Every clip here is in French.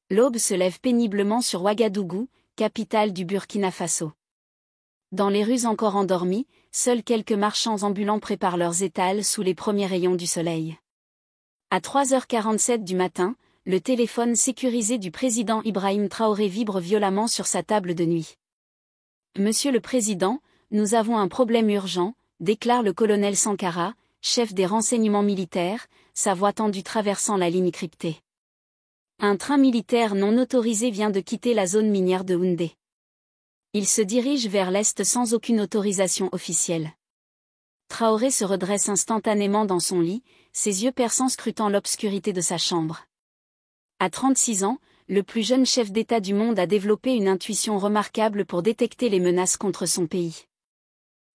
L'aube se lève péniblement sur Ouagadougou, capitale du Burkina Faso. Dans les rues encore endormies, seuls quelques marchands ambulants préparent leurs étals sous les premiers rayons du soleil. À 3h47 du matin, le téléphone sécurisé du président Ibrahim Traoré vibre violemment sur sa table de nuit. « Monsieur le Président, nous avons un problème urgent », déclare le colonel Sankara, chef des renseignements militaires, sa voix tendue traversant la ligne cryptée. Un train militaire non autorisé vient de quitter la zone minière de Houndé. Il se dirige vers l'est sans aucune autorisation officielle. Traoré se redresse instantanément dans son lit, ses yeux perçants scrutant l'obscurité de sa chambre. À 36 ans, le plus jeune chef d'État du monde a développé une intuition remarquable pour détecter les menaces contre son pays.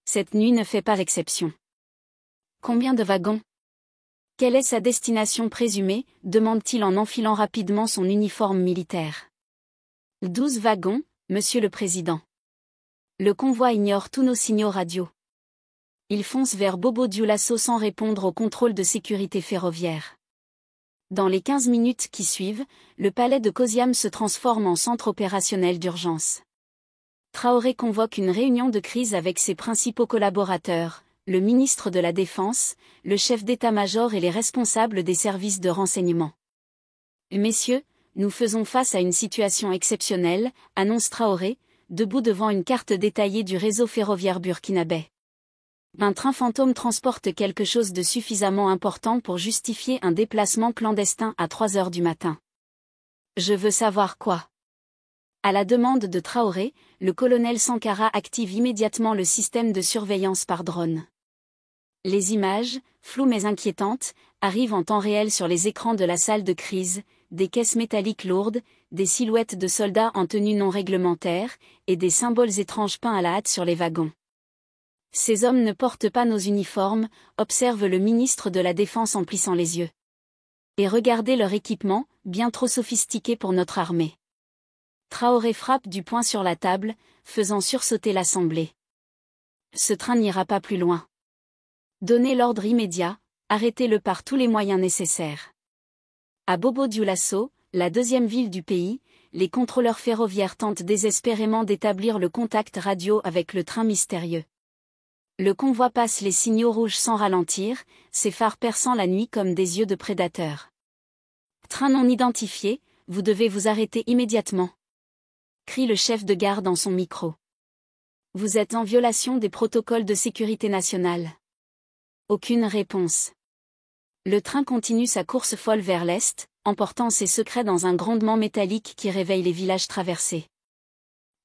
Cette nuit ne fait pas exception. Combien de wagons ? Quelle est sa destination présumée ? Demande-t-il en enfilant rapidement son uniforme militaire. 12 wagons, Monsieur le Président. Le convoi ignore tous nos signaux radio. Il fonce vers Bobo-Dioulasso sans répondre au contrôle de sécurité ferroviaire. Dans les 15 minutes qui suivent, le palais de Kosiam se transforme en centre opérationnel d'urgence. Traoré convoque une réunion de crise avec ses principaux collaborateurs, le ministre de la Défense, le chef d'état-major et les responsables des services de renseignement. « Messieurs, nous faisons face à une situation exceptionnelle », annonce Traoré, debout devant une carte détaillée du réseau ferroviaire burkinabé. Un train fantôme transporte quelque chose de suffisamment important pour justifier un déplacement clandestin à 3h du matin. Je veux savoir quoi. À la demande de Traoré, le colonel Sankara active immédiatement le système de surveillance par drone. Les images, floues mais inquiétantes, arrivent en temps réel sur les écrans de la salle de crise, des caisses métalliques lourdes, des silhouettes de soldats en tenue non réglementaire, et des symboles étranges peints à la hâte sur les wagons. Ces hommes ne portent pas nos uniformes, observe le ministre de la Défense en plissant les yeux. Et regardez leur équipement, bien trop sophistiqué pour notre armée. Traoré frappe du poing sur la table, faisant sursauter l'assemblée. Ce train n'ira pas plus loin. Donnez l'ordre immédiat, arrêtez-le par tous les moyens nécessaires. À Bobo-Dioulasso, la deuxième ville du pays, les contrôleurs ferroviaires tentent désespérément d'établir le contact radio avec le train mystérieux. Le convoi passe les signaux rouges sans ralentir, ses phares perçant la nuit comme des yeux de prédateurs. Train non identifié, vous devez vous arrêter immédiatement, crie le chef de gare dans son micro. Vous êtes en violation des protocoles de sécurité nationale. Aucune réponse. Le train continue sa course folle vers l'est, emportant ses secrets dans un grondement métallique qui réveille les villages traversés.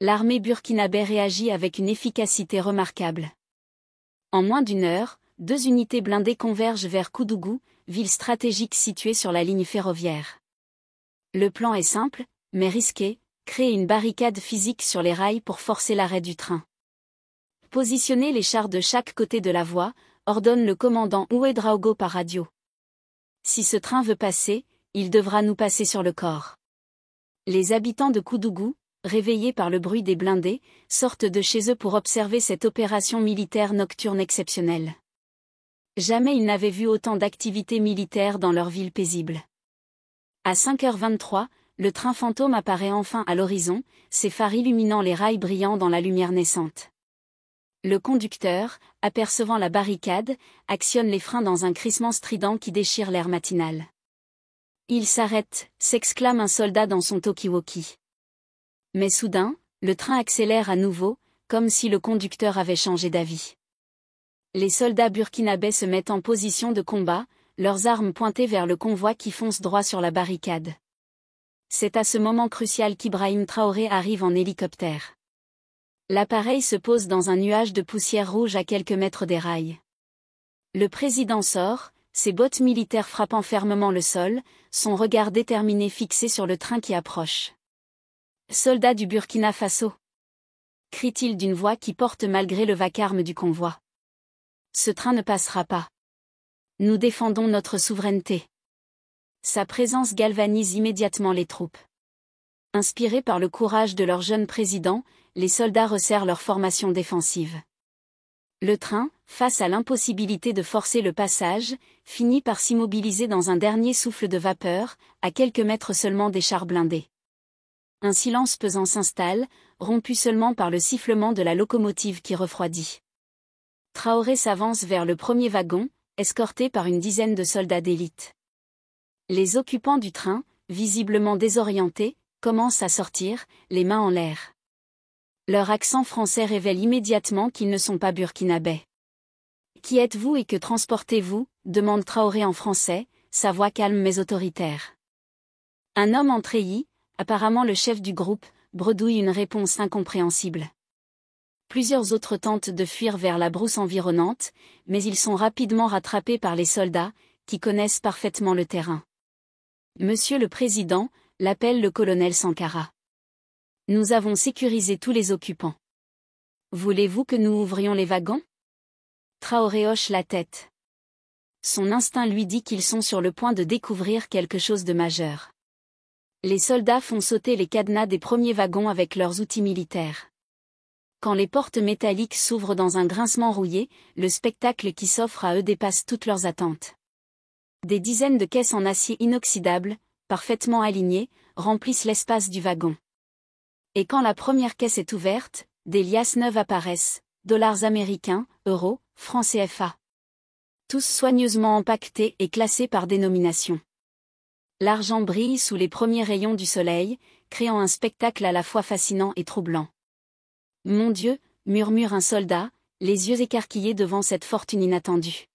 L'armée burkinabé réagit avec une efficacité remarquable. En moins d'une heure, 2 unités blindées convergent vers Koudougou, ville stratégique située sur la ligne ferroviaire. Le plan est simple, mais risqué, créer une barricade physique sur les rails pour forcer l'arrêt du train. Positionner les chars de chaque côté de la voie, ordonne le commandant Ouedraogo par radio. Si ce train veut passer, il devra nous passer sur le corps. Les habitants de Koudougou, réveillés par le bruit des blindés, sortent de chez eux pour observer cette opération militaire nocturne exceptionnelle. Jamais ils n'avaient vu autant d'activités militaires dans leur ville paisible. À 5h23, le train fantôme apparaît enfin à l'horizon, ses phares illuminant les rails brillants dans la lumière naissante. Le conducteur, apercevant la barricade, actionne les freins dans un crissement strident qui déchire l'air matinal. « Il s'arrête !» s'exclame un soldat dans son talkie-walkie. Mais soudain, le train accélère à nouveau, comme si le conducteur avait changé d'avis. Les soldats burkinabés se mettent en position de combat, leurs armes pointées vers le convoi qui fonce droit sur la barricade. C'est à ce moment crucial qu'Ibrahim Traoré arrive en hélicoptère. L'appareil se pose dans un nuage de poussière rouge à quelques mètres des rails. Le président sort, ses bottes militaires frappant fermement le sol, son regard déterminé fixé sur le train qui approche. « Soldats du Burkina Faso !» crie-t-il d'une voix qui porte malgré le vacarme du convoi. « Ce train ne passera pas. Nous défendons notre souveraineté. » Sa présence galvanise immédiatement les troupes. Inspirés par le courage de leur jeune président, les soldats resserrent leur formation défensive. Le train, face à l'impossibilité de forcer le passage, finit par s'immobiliser dans un dernier souffle de vapeur, à quelques mètres seulement des chars blindés. Un silence pesant s'installe, rompu seulement par le sifflement de la locomotive qui refroidit. Traoré s'avance vers le premier wagon, escorté par une dizaine de soldats d'élite. Les occupants du train, visiblement désorientés, commencent à sortir, les mains en l'air. Leur accent français révèle immédiatement qu'ils ne sont pas burkinabés. « Qui êtes-vous et que transportez-vous » demande Traoré en français, sa voix calme mais autoritaire. Un homme en treillis, apparemment le chef du groupe, bredouille une réponse incompréhensible. Plusieurs autres tentent de fuir vers la brousse environnante, mais ils sont rapidement rattrapés par les soldats, qui connaissent parfaitement le terrain. « Monsieur le Président », l'appelle le colonel Sankara. « Nous avons sécurisé tous les occupants. Voulez-vous que nous ouvrions les wagons ?» Traoré hoche la tête. Son instinct lui dit qu'ils sont sur le point de découvrir quelque chose de majeur. Les soldats font sauter les cadenas des premiers wagons avec leurs outils militaires. Quand les portes métalliques s'ouvrent dans un grincement rouillé, le spectacle qui s'offre à eux dépasse toutes leurs attentes. Des dizaines de caisses en acier inoxydable, parfaitement alignées, remplissent l'espace du wagon. Et quand la première caisse est ouverte, des liasses neuves apparaissent, dollars américains, euros, francs CFA. Tous soigneusement empaquetés et classés par dénomination. L'argent brille sous les premiers rayons du soleil, créant un spectacle à la fois fascinant et troublant. « Mon Dieu » murmure un soldat, les yeux écarquillés devant cette fortune inattendue.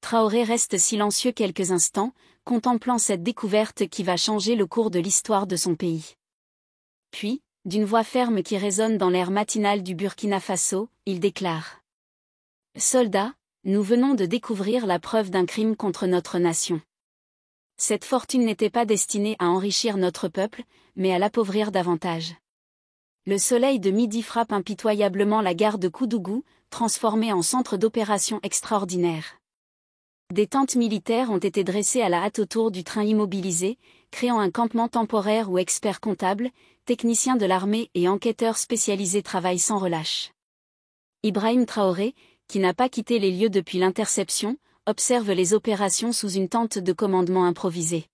Traoré reste silencieux quelques instants, contemplant cette découverte qui va changer le cours de l'histoire de son pays. Puis, d'une voix ferme qui résonne dans l'air matinal du Burkina Faso, il déclare : « Soldats, nous venons de découvrir la preuve d'un crime contre notre nation. Cette fortune n'était pas destinée à enrichir notre peuple, mais à l'appauvrir davantage. » Le soleil de midi frappe impitoyablement la gare de Koudougou, transformée en centre d'opération extraordinaire. Des tentes militaires ont été dressées à la hâte autour du train immobilisé, créant un campement temporaire où experts comptables, techniciens de l'armée et enquêteurs spécialisés travaillent sans relâche. Ibrahim Traoré, qui n'a pas quitté les lieux depuis l'interception, observe les opérations sous une tente de commandement improvisée.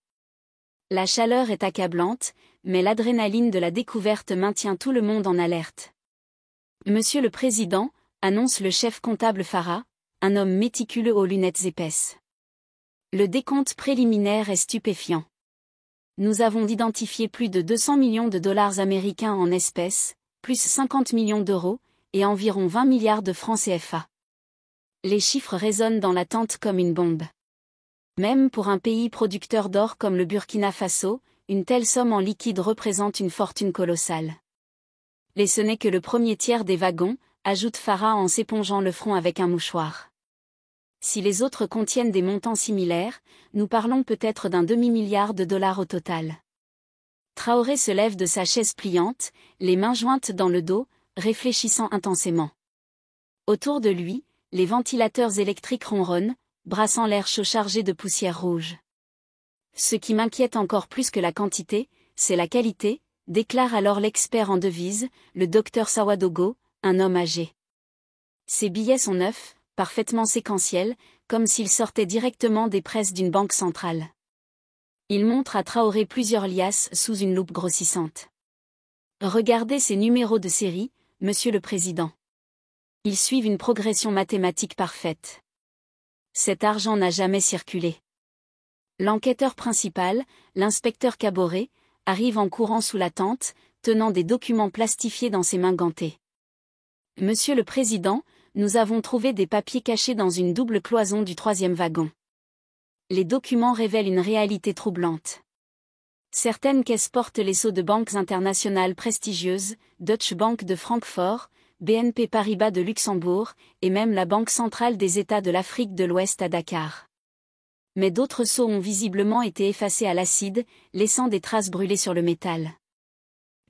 La chaleur est accablante, mais l'adrénaline de la découverte maintient tout le monde en alerte. « Monsieur le Président », annonce le chef comptable Farah, un homme méticuleux aux lunettes épaisses. Le décompte préliminaire est stupéfiant. Nous avons identifié plus de 200 millions de dollars américains en espèces, plus 50 millions d'euros, et environ 20 milliards de francs CFA. Les chiffres résonnent dans la tente comme une bombe. Même pour un pays producteur d'or comme le Burkina Faso, une telle somme en liquide représente une fortune colossale. Et ce n'est que le premier tiers des wagons, ajoute Farah en s'épongeant le front avec un mouchoir. Si les autres contiennent des montants similaires, nous parlons peut-être d'un demi-milliard de dollars au total. Traoré se lève de sa chaise pliante, les mains jointes dans le dos, réfléchissant intensément. Autour de lui, les ventilateurs électriques ronronnent, brassant l'air chaud chargé de poussière rouge. Ce qui m'inquiète encore plus que la quantité, c'est la qualité, déclare alors l'expert en devises, le docteur Sawadogo, un homme âgé. Ces billets sont neufs, parfaitement séquentiels, comme s'ils sortaient directement des presses d'une banque centrale. Il montre à Traoré plusieurs liasses sous une loupe grossissante. Regardez ces numéros de série, Monsieur le Président. Ils suivent une progression mathématique parfaite. Cet argent n'a jamais circulé. L'enquêteur principal, l'inspecteur Caboret, arrive en courant sous la tente, tenant des documents plastifiés dans ses mains gantées. Monsieur le Président, nous avons trouvé des papiers cachés dans une double cloison du troisième wagon. Les documents révèlent une réalité troublante. Certaines caisses portent les sceaux de banques internationales prestigieuses, Deutsche Bank de Francfort, BNP Paribas de Luxembourg, et même la Banque centrale des États de l'Afrique de l'Ouest à Dakar. Mais d'autres sceaux ont visiblement été effacés à l'acide, laissant des traces brûlées sur le métal.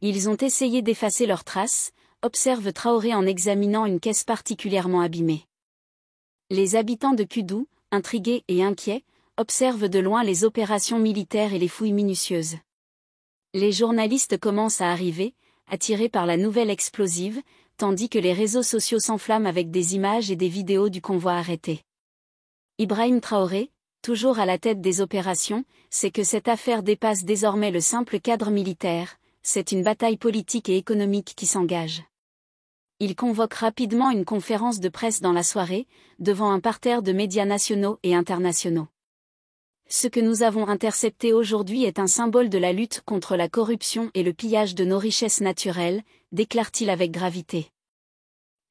Ils ont essayé d'effacer leurs traces, observe Traoré en examinant une caisse particulièrement abîmée. Les habitants de Kudou, intrigués et inquiets, observent de loin les opérations militaires et les fouilles minutieuses. Les journalistes commencent à arriver, attirés par la nouvelle explosive, tandis que les réseaux sociaux s'enflamment avec des images et des vidéos du convoi arrêté. Ibrahim Traoré, toujours à la tête des opérations, sait que cette affaire dépasse désormais le simple cadre militaire, c'est une bataille politique et économique qui s'engage. Il convoque rapidement une conférence de presse dans la soirée, devant un parterre de médias nationaux et internationaux. Ce que nous avons intercepté aujourd'hui est un symbole de la lutte contre la corruption et le pillage de nos richesses naturelles, déclare-t-il avec gravité.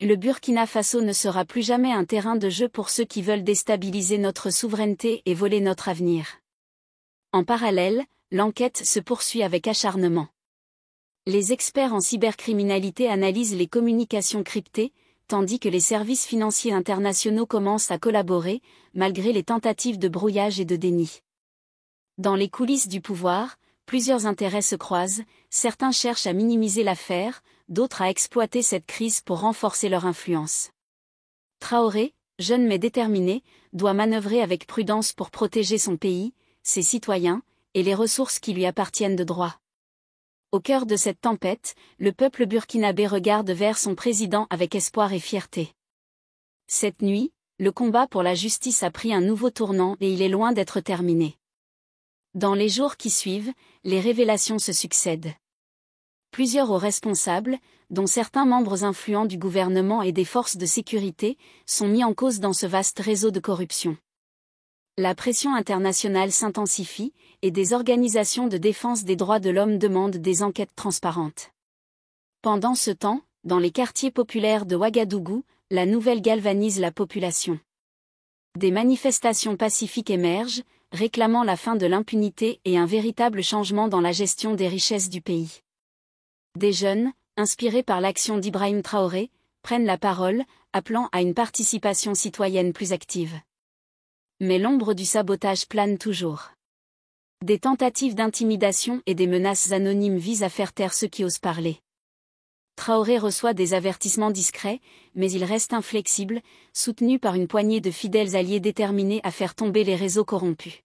Le Burkina Faso ne sera plus jamais un terrain de jeu pour ceux qui veulent déstabiliser notre souveraineté et voler notre avenir. En parallèle, l'enquête se poursuit avec acharnement. Les experts en cybercriminalité analysent les communications cryptées, tandis que les services financiers internationaux commencent à collaborer, malgré les tentatives de brouillage et de déni. Dans les coulisses du pouvoir, plusieurs intérêts se croisent, certains cherchent à minimiser l'affaire, d'autres à exploiter cette crise pour renforcer leur influence. Traoré, jeune mais déterminé, doit manœuvrer avec prudence pour protéger son pays, ses citoyens, et les ressources qui lui appartiennent de droit. Au cœur de cette tempête, le peuple burkinabé regarde vers son président avec espoir et fierté. Cette nuit, le combat pour la justice a pris un nouveau tournant et il est loin d'être terminé. Dans les jours qui suivent, les révélations se succèdent. Plusieurs hauts responsables, dont certains membres influents du gouvernement et des forces de sécurité, sont mis en cause dans ce vaste réseau de corruption. La pression internationale s'intensifie, et des organisations de défense des droits de l'homme demandent des enquêtes transparentes. Pendant ce temps, dans les quartiers populaires de Ouagadougou, la nouvelle galvanise la population. Des manifestations pacifiques émergent, réclamant la fin de l'impunité et un véritable changement dans la gestion des richesses du pays. Des jeunes, inspirés par l'action d'Ibrahim Traoré, prennent la parole, appelant à une participation citoyenne plus active. Mais l'ombre du sabotage plane toujours. Des tentatives d'intimidation et des menaces anonymes visent à faire taire ceux qui osent parler. Traoré reçoit des avertissements discrets, mais il reste inflexible, soutenu par une poignée de fidèles alliés déterminés à faire tomber les réseaux corrompus.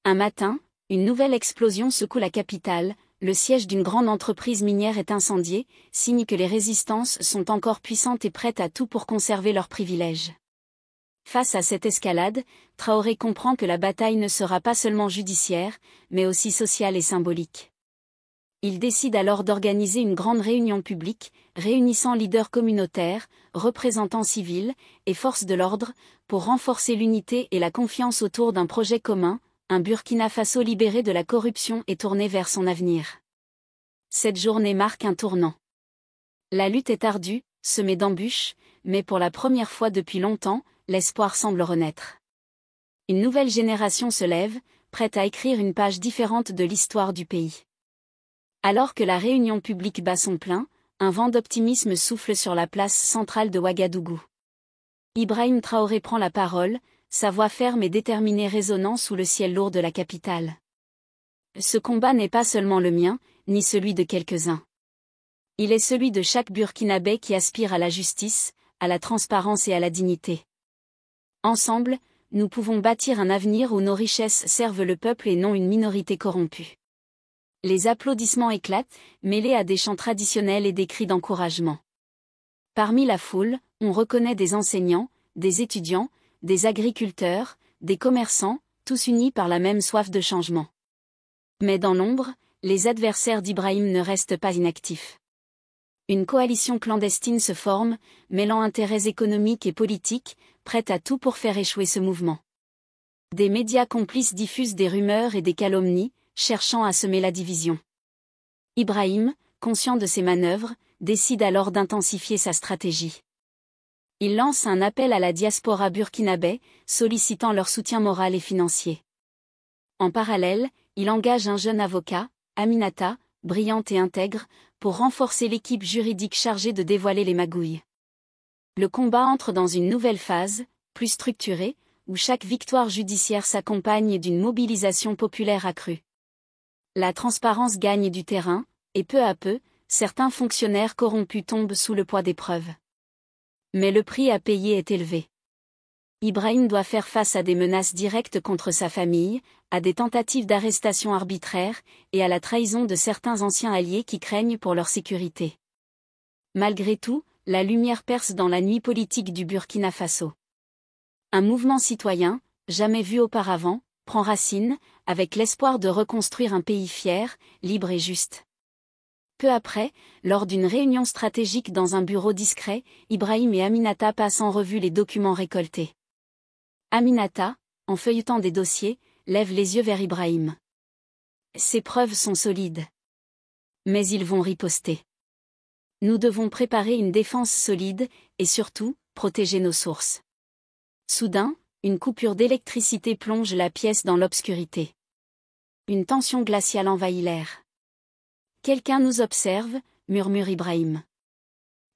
Un matin, une nouvelle explosion secoue la capitale, le siège d'une grande entreprise minière est incendié, signe que les résistances sont encore puissantes et prêtes à tout pour conserver leurs privilèges. Face à cette escalade, Traoré comprend que la bataille ne sera pas seulement judiciaire, mais aussi sociale et symbolique. Il décide alors d'organiser une grande réunion publique, réunissant leaders communautaires, représentants civils, et forces de l'ordre, pour renforcer l'unité et la confiance autour d'un projet commun, un Burkina Faso libéré de la corruption et tourné vers son avenir. Cette journée marque un tournant. La lutte est ardue, semée d'embûches, mais pour la première fois depuis longtemps, l'espoir semble renaître. Une nouvelle génération se lève, prête à écrire une page différente de l'histoire du pays. Alors que la réunion publique bat son plein, un vent d'optimisme souffle sur la place centrale de Ouagadougou. Ibrahim Traoré prend la parole, sa voix ferme et déterminée résonnant sous le ciel lourd de la capitale. Ce combat n'est pas seulement le mien, ni celui de quelques-uns. Il est celui de chaque Burkinabé qui aspire à la justice, à la transparence et à la dignité. Ensemble, nous pouvons bâtir un avenir où nos richesses servent le peuple et non une minorité corrompue. Les applaudissements éclatent, mêlés à des chants traditionnels et des cris d'encouragement. Parmi la foule, on reconnaît des enseignants, des étudiants, des agriculteurs, des commerçants, tous unis par la même soif de changement. Mais dans l'ombre, les adversaires d'Ibrahim ne restent pas inactifs. Une coalition clandestine se forme, mêlant intérêts économiques et politiques, prête à tout pour faire échouer ce mouvement. Des médias complices diffusent des rumeurs et des calomnies, cherchant à semer la division. Ibrahim, conscient de ces manœuvres, décide alors d'intensifier sa stratégie. Il lance un appel à la diaspora burkinabé, sollicitant leur soutien moral et financier. En parallèle, il engage un jeune avocat, Aminata, brillante et intègre, pour renforcer l'équipe juridique chargée de dévoiler les magouilles. Le combat entre dans une nouvelle phase, plus structurée, où chaque victoire judiciaire s'accompagne d'une mobilisation populaire accrue. La transparence gagne du terrain, et peu à peu, certains fonctionnaires corrompus tombent sous le poids des preuves. Mais le prix à payer est élevé. Ibrahim doit faire face à des menaces directes contre sa famille, à des tentatives d'arrestation arbitraire, et à la trahison de certains anciens alliés qui craignent pour leur sécurité. Malgré tout, la lumière perce dans la nuit politique du Burkina Faso. Un mouvement citoyen, jamais vu auparavant, prend racine, avec l'espoir de reconstruire un pays fier, libre et juste. Peu après, lors d'une réunion stratégique dans un bureau discret, Ibrahim et Aminata passent en revue les documents récoltés. Aminata, en feuilletant des dossiers, lève les yeux vers Ibrahim. Ces preuves sont solides. Mais ils vont riposter. Nous devons préparer une défense solide, et surtout, protéger nos sources. Soudain, une coupure d'électricité plonge la pièce dans l'obscurité. Une tension glaciale envahit l'air. Quelqu'un nous observe, murmure Ibrahim.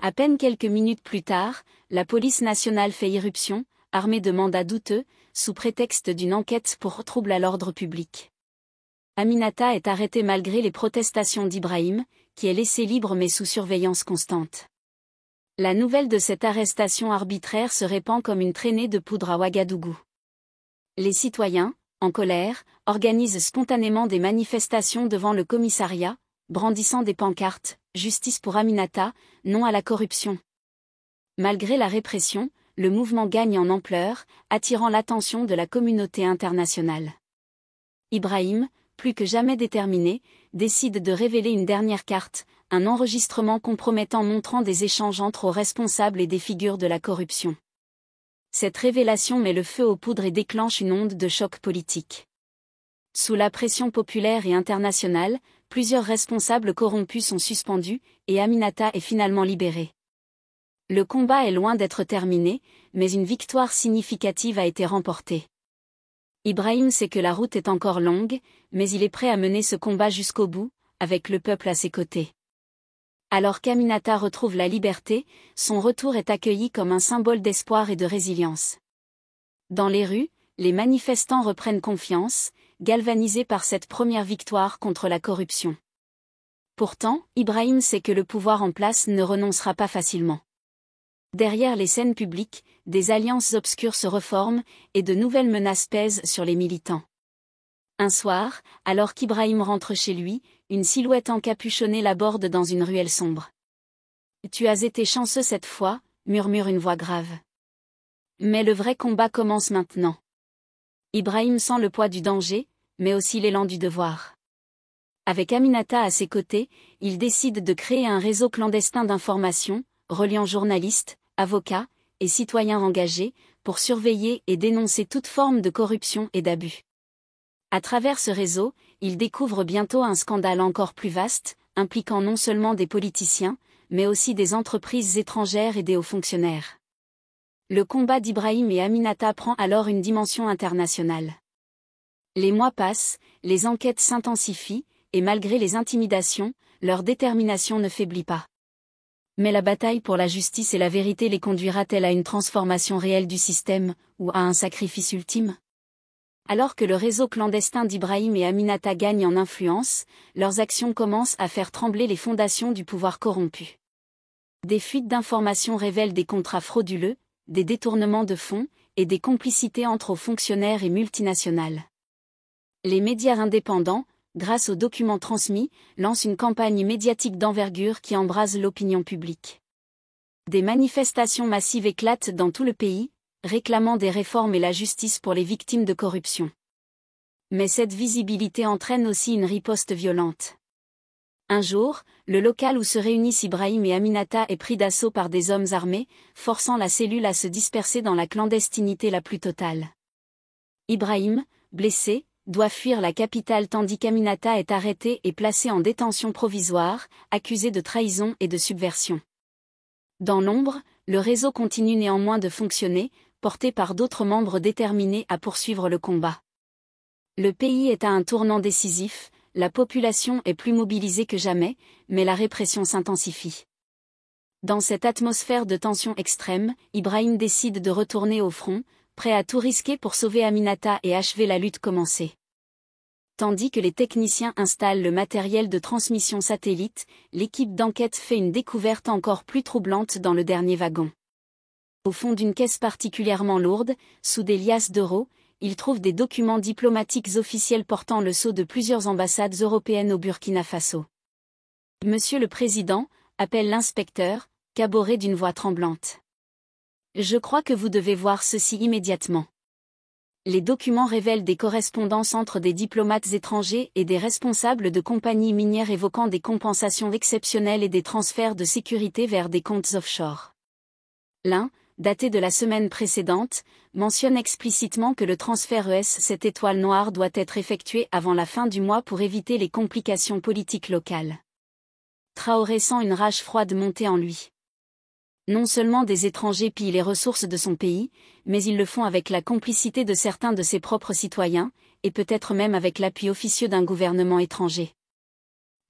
À peine quelques minutes plus tard, la police nationale fait irruption, armée de mandats douteux, sous prétexte d'une enquête pour trouble à l'ordre public. Aminata est arrêtée malgré les protestations d'Ibrahim, qui est laissé libre mais sous surveillance constante. La nouvelle de cette arrestation arbitraire se répand comme une traînée de poudre à Ouagadougou. Les citoyens, en colère, organisent spontanément des manifestations devant le commissariat, brandissant des pancartes « Justice pour Aminata, non à la corruption ». Malgré la répression, le mouvement gagne en ampleur, attirant l'attention de la communauté internationale. Ibrahim, plus que jamais déterminé, décide de révéler une dernière carte, un enregistrement compromettant montrant des échanges entre hauts responsables et des figures de la corruption. Cette révélation met le feu aux poudres et déclenche une onde de choc politique. Sous la pression populaire et internationale, plusieurs responsables corrompus sont suspendus, et Aminata est finalement libérée. Le combat est loin d'être terminé, mais une victoire significative a été remportée. Ibrahim sait que la route est encore longue, mais il est prêt à mener ce combat jusqu'au bout, avec le peuple à ses côtés. Alors qu'Aminata retrouve la liberté, son retour est accueilli comme un symbole d'espoir et de résilience. Dans les rues, les manifestants reprennent confiance, galvanisés par cette première victoire contre la corruption. Pourtant, Ibrahim sait que le pouvoir en place ne renoncera pas facilement. Derrière les scènes publiques, des alliances obscures se reforment, et de nouvelles menaces pèsent sur les militants. Un soir, alors qu'Ibrahim rentre chez lui, une silhouette encapuchonnée l'aborde dans une ruelle sombre. « Tu as été chanceux cette fois », murmure une voix grave. Mais le vrai combat commence maintenant. Ibrahim sent le poids du danger, mais aussi l'élan du devoir. Avec Aminata à ses côtés, il décide de créer un réseau clandestin d'information, reliant journalistes, avocats et citoyens engagés, pour surveiller et dénoncer toute forme de corruption et d'abus. À travers ce réseau, il découvre bientôt un scandale encore plus vaste, impliquant non seulement des politiciens, mais aussi des entreprises étrangères et des hauts fonctionnaires. Le combat d'Ibrahim et Aminata prend alors une dimension internationale. Les mois passent, les enquêtes s'intensifient, et malgré les intimidations, leur détermination ne faiblit pas. Mais la bataille pour la justice et la vérité les conduira-t-elle à une transformation réelle du système, ou à un sacrifice ultime ? Alors que le réseau clandestin d'Ibrahim et Aminata gagne en influence, leurs actions commencent à faire trembler les fondations du pouvoir corrompu. Des fuites d'informations révèlent des contrats frauduleux, des détournements de fonds, et des complicités entre hauts fonctionnaires et multinationales. Les médias indépendants, grâce aux documents transmis, lancent une campagne médiatique d'envergure qui embrase l'opinion publique. Des manifestations massives éclatent dans tout le pays, réclamant des réformes et la justice pour les victimes de corruption. Mais cette visibilité entraîne aussi une riposte violente. Un jour, le local où se réunissent Ibrahim et Aminata est pris d'assaut par des hommes armés, forçant la cellule à se disperser dans la clandestinité la plus totale. Ibrahim, blessé, doit fuir la capitale tandis qu'Aminata est arrêtée et placée en détention provisoire, accusée de trahison et de subversion. Dans l'ombre, le réseau continue néanmoins de fonctionner, porté par d'autres membres déterminés à poursuivre le combat. Le pays est à un tournant décisif, la population est plus mobilisée que jamais, mais la répression s'intensifie. Dans cette atmosphère de tension extrême, Ibrahim décide de retourner au front, prêt à tout risquer pour sauver Aminata et achever la lutte commencée. Tandis que les techniciens installent le matériel de transmission satellite, l'équipe d'enquête fait une découverte encore plus troublante dans le dernier wagon. Au fond d'une caisse particulièrement lourde, sous des liasses d'euros, ils trouvent des documents diplomatiques officiels portant le sceau de plusieurs ambassades européennes au Burkina Faso. « Monsieur le Président », appelle l'inspecteur, caboret d'une voix tremblante. « Je crois que vous devez voir ceci immédiatement. » Les documents révèlent des correspondances entre des diplomates étrangers et des responsables de compagnies minières évoquant des compensations exceptionnelles et des transferts de sécurité vers des comptes offshore. L'un, daté de la semaine précédente, mentionne explicitement que le transfert ES-7 étoile noire doit être effectué avant la fin du mois pour éviter les complications politiques locales. Traoré sent une rage froide monter en lui. Non seulement des étrangers pillent les ressources de son pays, mais ils le font avec la complicité de certains de ses propres citoyens, et peut-être même avec l'appui officieux d'un gouvernement étranger.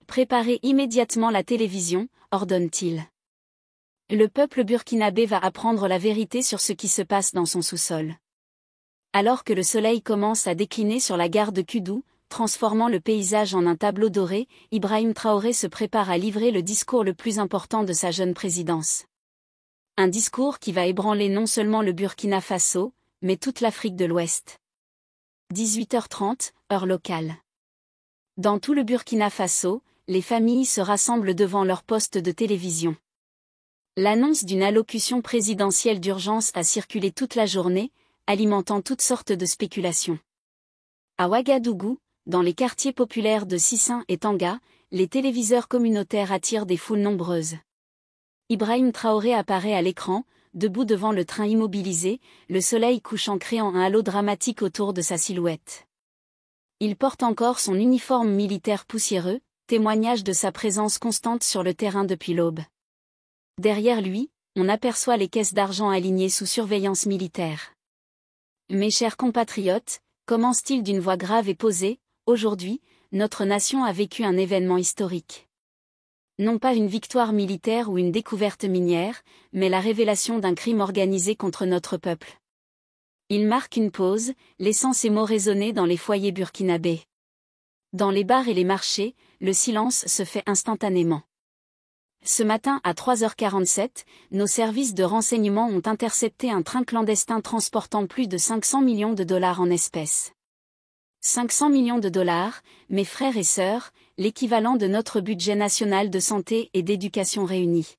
Préparez immédiatement la télévision, ordonne-t-il. Le peuple burkinabé va apprendre la vérité sur ce qui se passe dans son sous-sol. Alors que le soleil commence à décliner sur la gare de Kudou, transformant le paysage en un tableau doré, Ibrahim Traoré se prépare à livrer le discours le plus important de sa jeune présidence. Un discours qui va ébranler non seulement le Burkina Faso, mais toute l'Afrique de l'Ouest. 18h30, heure locale. Dans tout le Burkina Faso, les familles se rassemblent devant leur poste de télévision. L'annonce d'une allocution présidentielle d'urgence a circulé toute la journée, alimentant toutes sortes de spéculations. À Ouagadougou, dans les quartiers populaires de Sissin et Tanga, les téléviseurs communautaires attirent des foules nombreuses. Ibrahim Traoré apparaît à l'écran, debout devant le train immobilisé, le soleil couchant créant un halo dramatique autour de sa silhouette. Il porte encore son uniforme militaire poussiéreux, témoignage de sa présence constante sur le terrain depuis l'aube. Derrière lui, on aperçoit les caisses d'argent alignées sous surveillance militaire. Mes chers compatriotes, commence-t-il d'une voix grave et posée, aujourd'hui, notre nation a vécu un événement historique. Non pas une victoire militaire ou une découverte minière, mais la révélation d'un crime organisé contre notre peuple. Il marque une pause, laissant ces mots résonner dans les foyers burkinabés. Dans les bars et les marchés, le silence se fait instantanément. Ce matin à 3h47, nos services de renseignement ont intercepté un train clandestin transportant plus de 500 millions de dollars en espèces. 500 millions de dollars, mes frères et sœurs, l'équivalent de notre budget national de santé et d'éducation réunis.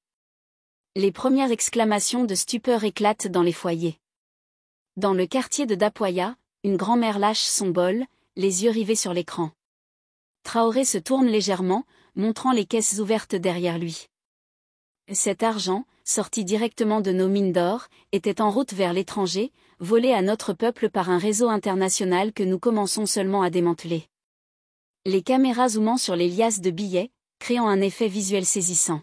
Les premières exclamations de stupeur éclatent dans les foyers. Dans le quartier de Dapoya, une grand-mère lâche son bol, les yeux rivés sur l'écran. Traoré se tourne légèrement, montrant les caisses ouvertes derrière lui. Cet argent, sorti directement de nos mines d'or, était en route vers l'étranger, volé à notre peuple par un réseau international que nous commençons seulement à démanteler. Les caméras zoomant sur les liasses de billets, créant un effet visuel saisissant.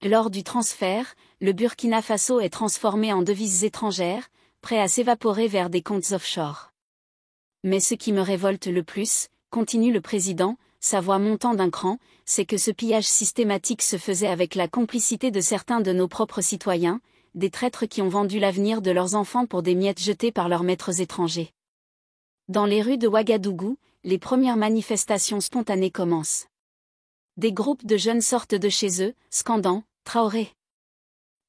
Lors du transfert, le Burkina Faso est transformé en devises étrangères, prêt à s'évaporer vers des comptes offshore. Mais ce qui me révolte le plus, continue le président, sa voix montant d'un cran, c'est que ce pillage systématique se faisait avec la complicité de certains de nos propres citoyens, des traîtres qui ont vendu l'avenir de leurs enfants pour des miettes jetées par leurs maîtres étrangers. Dans les rues de Ouagadougou, les premières manifestations spontanées commencent. Des groupes de jeunes sortent de chez eux, scandant « Traoré !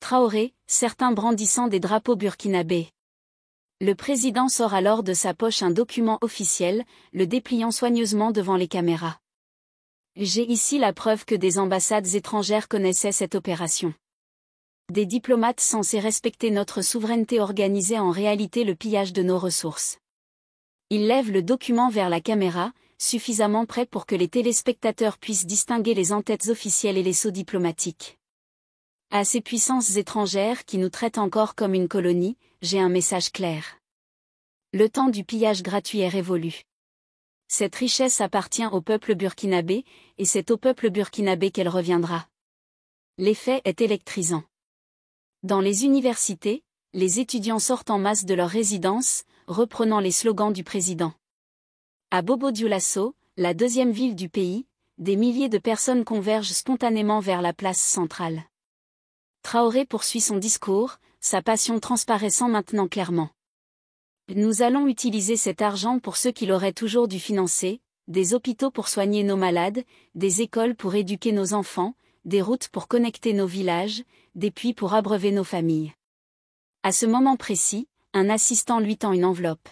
Traoré !», certains brandissant des drapeaux burkinabés. Le président sort alors de sa poche un document officiel, le dépliant soigneusement devant les caméras. J'ai ici la preuve que des ambassades étrangères connaissaient cette opération. Des diplomates censés respecter notre souveraineté organisaient en réalité le pillage de nos ressources. Il lève le document vers la caméra, suffisamment près pour que les téléspectateurs puissent distinguer les entêtes officielles et les sceaux diplomatiques. À ces puissances étrangères qui nous traitent encore comme une colonie, j'ai un message clair. Le temps du pillage gratuit est révolu. Cette richesse appartient au peuple burkinabé, et c'est au peuple burkinabé qu'elle reviendra. L'effet est électrisant. Dans les universités, les étudiants sortent en masse de leurs résidences, reprenant les slogans du président. À Bobo-Dioulasso, la deuxième ville du pays, des milliers de personnes convergent spontanément vers la place centrale. Traoré poursuit son discours, sa passion transparaissant maintenant clairement. Nous allons utiliser cet argent pour ceux qui l'auraient toujours dû financer, des hôpitaux pour soigner nos malades, des écoles pour éduquer nos enfants, des routes pour connecter nos villages, des puits pour abreuver nos familles. À ce moment précis, un assistant lui tend une enveloppe.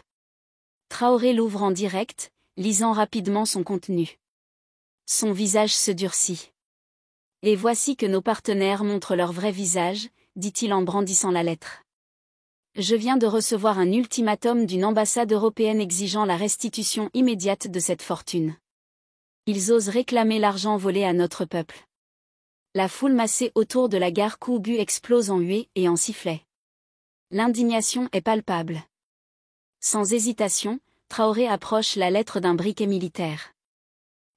Traoré l'ouvre en direct, lisant rapidement son contenu. Son visage se durcit. Et voici que nos partenaires montrent leur vrai visage, dit-il en brandissant la lettre. Je viens de recevoir un ultimatum d'une ambassade européenne exigeant la restitution immédiate de cette fortune. Ils osent réclamer l'argent volé à notre peuple. La foule massée autour de la gare Koubu explose en huées et en sifflets. L'indignation est palpable. Sans hésitation, Traoré approche la lettre d'un briquet militaire.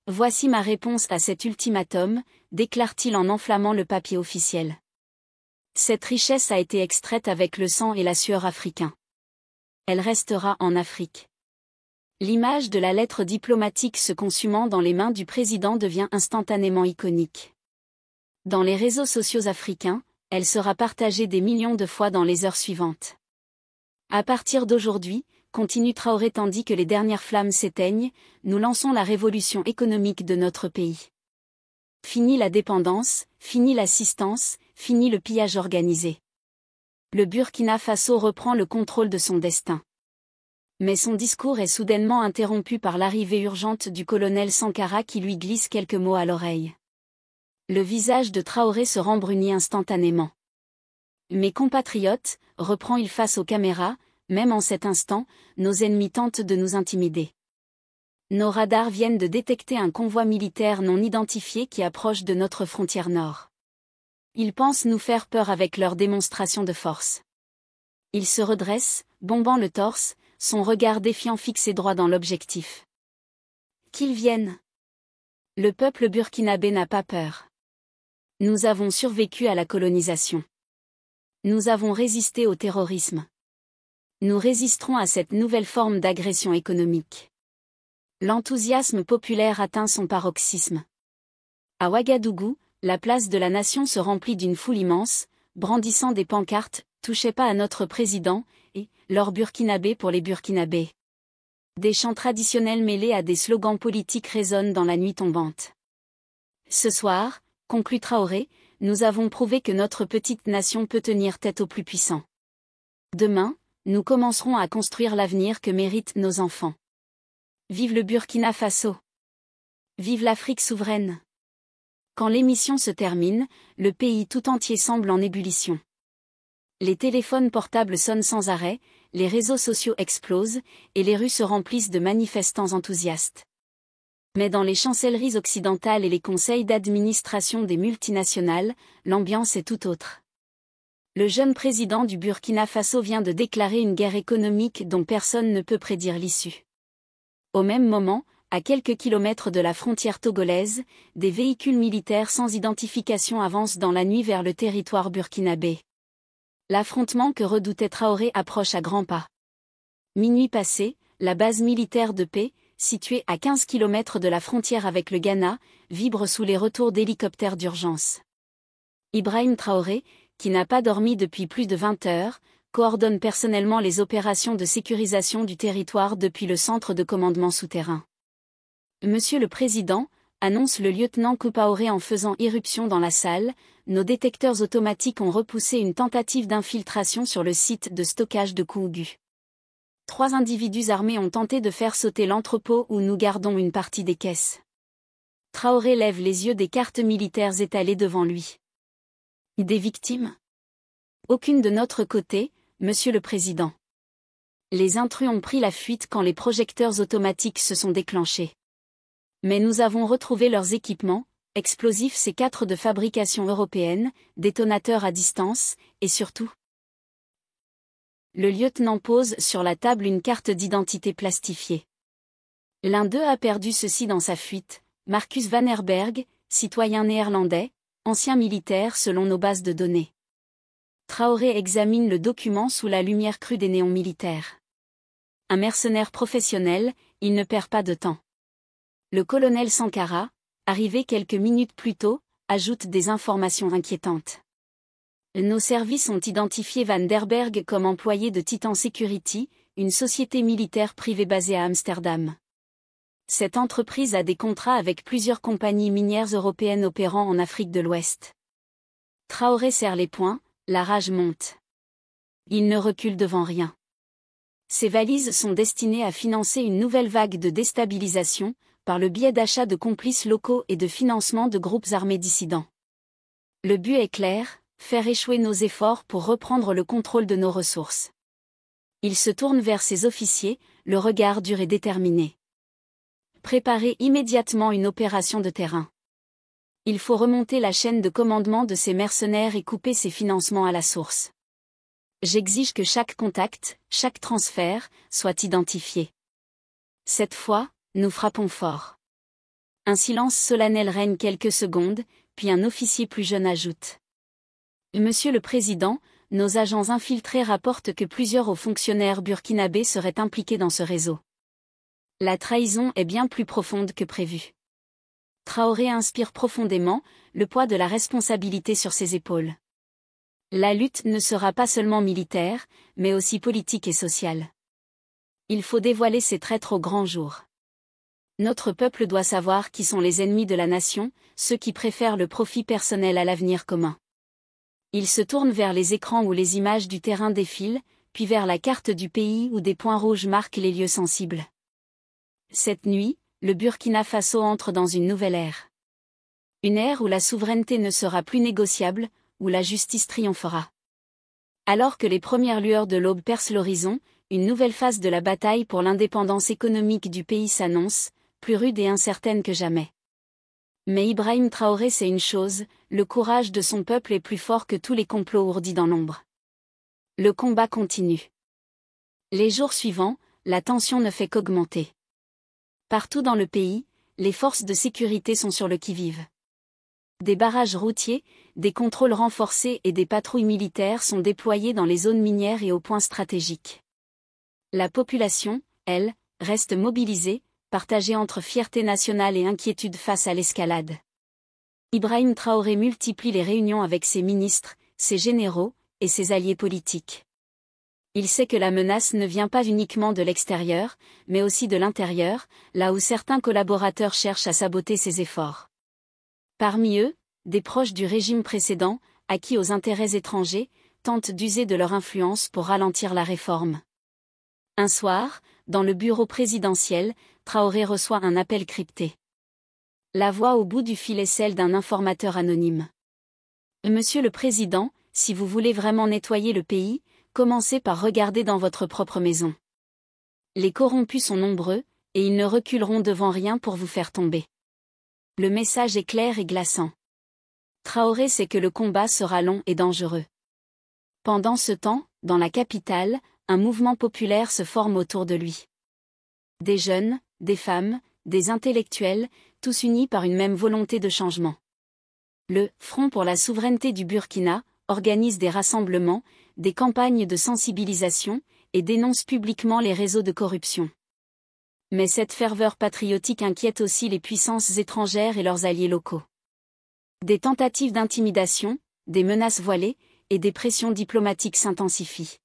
Voici ma réponse à cet ultimatum, déclare-t-il en enflammant le papier officiel. Cette richesse a été extraite avec le sang et la sueur africains. Elle restera en Afrique. L'image de la lettre diplomatique se consumant dans les mains du président devient instantanément iconique. Dans les réseaux sociaux africains, elle sera partagée des millions de fois dans les heures suivantes. À partir d'aujourd'hui, continue Traoré tandis que les dernières flammes s'éteignent, nous lançons la révolution économique de notre pays. Fini la dépendance, fini l'assistance, fini le pillage organisé. Le Burkina Faso reprend le contrôle de son destin. Mais son discours est soudainement interrompu par l'arrivée urgente du colonel Sankara qui lui glisse quelques mots à l'oreille. Le visage de Traoré se rembrunit instantanément. Mes compatriotes, reprend-il face aux caméras, même en cet instant, nos ennemis tentent de nous intimider. Nos radars viennent de détecter un convoi militaire non identifié qui approche de notre frontière nord. Ils pensent nous faire peur avec leur démonstration de force. Il se redresse, bombant le torse, son regard défiant fixé droit dans l'objectif. Qu'ils viennent. Le peuple burkinabé n'a pas peur. Nous avons survécu à la colonisation. Nous avons résisté au terrorisme. Nous résisterons à cette nouvelle forme d'agression économique. L'enthousiasme populaire atteint son paroxysme. À Ouagadougou, la place de la Nation se remplit d'une foule immense, brandissant des pancartes « Touchez pas à notre président » et « L'or burkinabé pour les Burkinabés ». Des chants traditionnels mêlés à des slogans politiques résonnent dans la nuit tombante. Ce soir, conclut Traoré, nous avons prouvé que notre petite nation peut tenir tête aux plus puissants. Demain, nous commencerons à construire l'avenir que méritent nos enfants. Vive le Burkina Faso! Vive l'Afrique souveraine! Quand l'émission se termine, le pays tout entier semble en ébullition. Les téléphones portables sonnent sans arrêt, les réseaux sociaux explosent, et les rues se remplissent de manifestants enthousiastes. Mais dans les chancelleries occidentales et les conseils d'administration des multinationales, l'ambiance est tout autre. Le jeune président du Burkina Faso vient de déclarer une guerre économique dont personne ne peut prédire l'issue. Au même moment, à quelques kilomètres de la frontière togolaise, des véhicules militaires sans identification avancent dans la nuit vers le territoire burkinabé. L'affrontement que redoutait Traoré approche à grands pas. Minuit passé, la base militaire de paix, située à 15 km de la frontière avec le Ghana, vibre sous les retours d'hélicoptères d'urgence. Ibrahim Traoré, qui n'a pas dormi depuis plus de 20 heures, coordonne personnellement les opérations de sécurisation du territoire depuis le centre de commandement souterrain. Monsieur le Président, annonce le lieutenant Coupaoré en faisant irruption dans la salle, nos détecteurs automatiques ont repoussé une tentative d'infiltration sur le site de stockage de Koubu. 3 individus armés ont tenté de faire sauter l'entrepôt où nous gardons une partie des caisses. Traoré lève les yeux des cartes militaires étalées devant lui. Des victimes? Aucune de notre côté, Monsieur le Président. Les intrus ont pris la fuite quand les projecteurs automatiques se sont déclenchés. Mais nous avons retrouvé leurs équipements, explosifs C4 de fabrication européenne, détonateurs à distance, et surtout. Le lieutenant pose sur la table une carte d'identité plastifiée. L'un d'eux a perdu ceci dans sa fuite, Marcus Van Herberg, citoyen néerlandais, ancien militaire selon nos bases de données. Traoré examine le document sous la lumière crue des néons militaires. Un mercenaire professionnel, il ne perd pas de temps. Le colonel Sankara, arrivé quelques minutes plus tôt, ajoute des informations inquiétantes. Nos services ont identifié Van Herberg comme employé de Titan Security, une société militaire privée basée à Amsterdam. Cette entreprise a des contrats avec plusieurs compagnies minières européennes opérant en Afrique de l'Ouest. Traoré serre les poings, la rage monte. Il ne recule devant rien. Ces valises sont destinées à financer une nouvelle vague de déstabilisation, par le biais d'achat de complices locaux et de financement de groupes armés dissidents. Le but est clair, faire échouer nos efforts pour reprendre le contrôle de nos ressources. Il se tourne vers ses officiers, le regard dur et déterminé. Préparez immédiatement une opération de terrain. Il faut remonter la chaîne de commandement de ces mercenaires et couper ses financements à la source. J'exige que chaque contact, chaque transfert, soit identifié. Cette fois, nous frappons fort. Un silence solennel règne quelques secondes, puis un officier plus jeune ajoute. Monsieur le Président, nos agents infiltrés rapportent que plusieurs hauts fonctionnaires burkinabés seraient impliqués dans ce réseau. La trahison est bien plus profonde que prévu. Traoré inspire profondément, le poids de la responsabilité sur ses épaules. La lutte ne sera pas seulement militaire, mais aussi politique et sociale. Il faut dévoiler ces traîtres au grand jour. Notre peuple doit savoir qui sont les ennemis de la nation, ceux qui préfèrent le profit personnel à l'avenir commun. Il se tourne vers les écrans où les images du terrain défilent, puis vers la carte du pays où des points rouges marquent les lieux sensibles. Cette nuit, le Burkina Faso entre dans une nouvelle ère. Une ère où la souveraineté ne sera plus négociable, où la justice triomphera. Alors que les premières lueurs de l'aube percent l'horizon, une nouvelle phase de la bataille pour l'indépendance économique du pays s'annonce, plus rude et incertaine que jamais. Mais Ibrahim Traoré sait une chose, le courage de son peuple est plus fort que tous les complots ourdis dans l'ombre. Le combat continue. Les jours suivants, la tension ne fait qu'augmenter. Partout dans le pays, les forces de sécurité sont sur le qui-vive. Des barrages routiers, des contrôles renforcés et des patrouilles militaires sont déployés dans les zones minières et aux points stratégiques. La population, elle, reste mobilisée, partagée entre fierté nationale et inquiétude face à l'escalade. Ibrahim Traoré multiplie les réunions avec ses ministres, ses généraux et ses alliés politiques. Il sait que la menace ne vient pas uniquement de l'extérieur, mais aussi de l'intérieur, là où certains collaborateurs cherchent à saboter ses efforts. Parmi eux, des proches du régime précédent, acquis aux intérêts étrangers, tentent d'user de leur influence pour ralentir la réforme. Un soir, dans le bureau présidentiel, Traoré reçoit un appel crypté. La voix au bout du fil est celle d'un informateur anonyme. Monsieur le Président, si vous voulez vraiment nettoyer le pays, commencez par regarder dans votre propre maison. Les corrompus sont nombreux, et ils ne reculeront devant rien pour vous faire tomber. Le message est clair et glaçant. Traoré sait que le combat sera long et dangereux. Pendant ce temps, dans la capitale, un mouvement populaire se forme autour de lui. Des jeunes, des femmes, des intellectuels, tous unis par une même volonté de changement. Le Front pour la souveraineté du Burkina organise des rassemblements, des campagnes de sensibilisation, et dénonce publiquement les réseaux de corruption. Mais cette ferveur patriotique inquiète aussi les puissances étrangères et leurs alliés locaux. Des tentatives d'intimidation, des menaces voilées, et des pressions diplomatiques s'intensifient.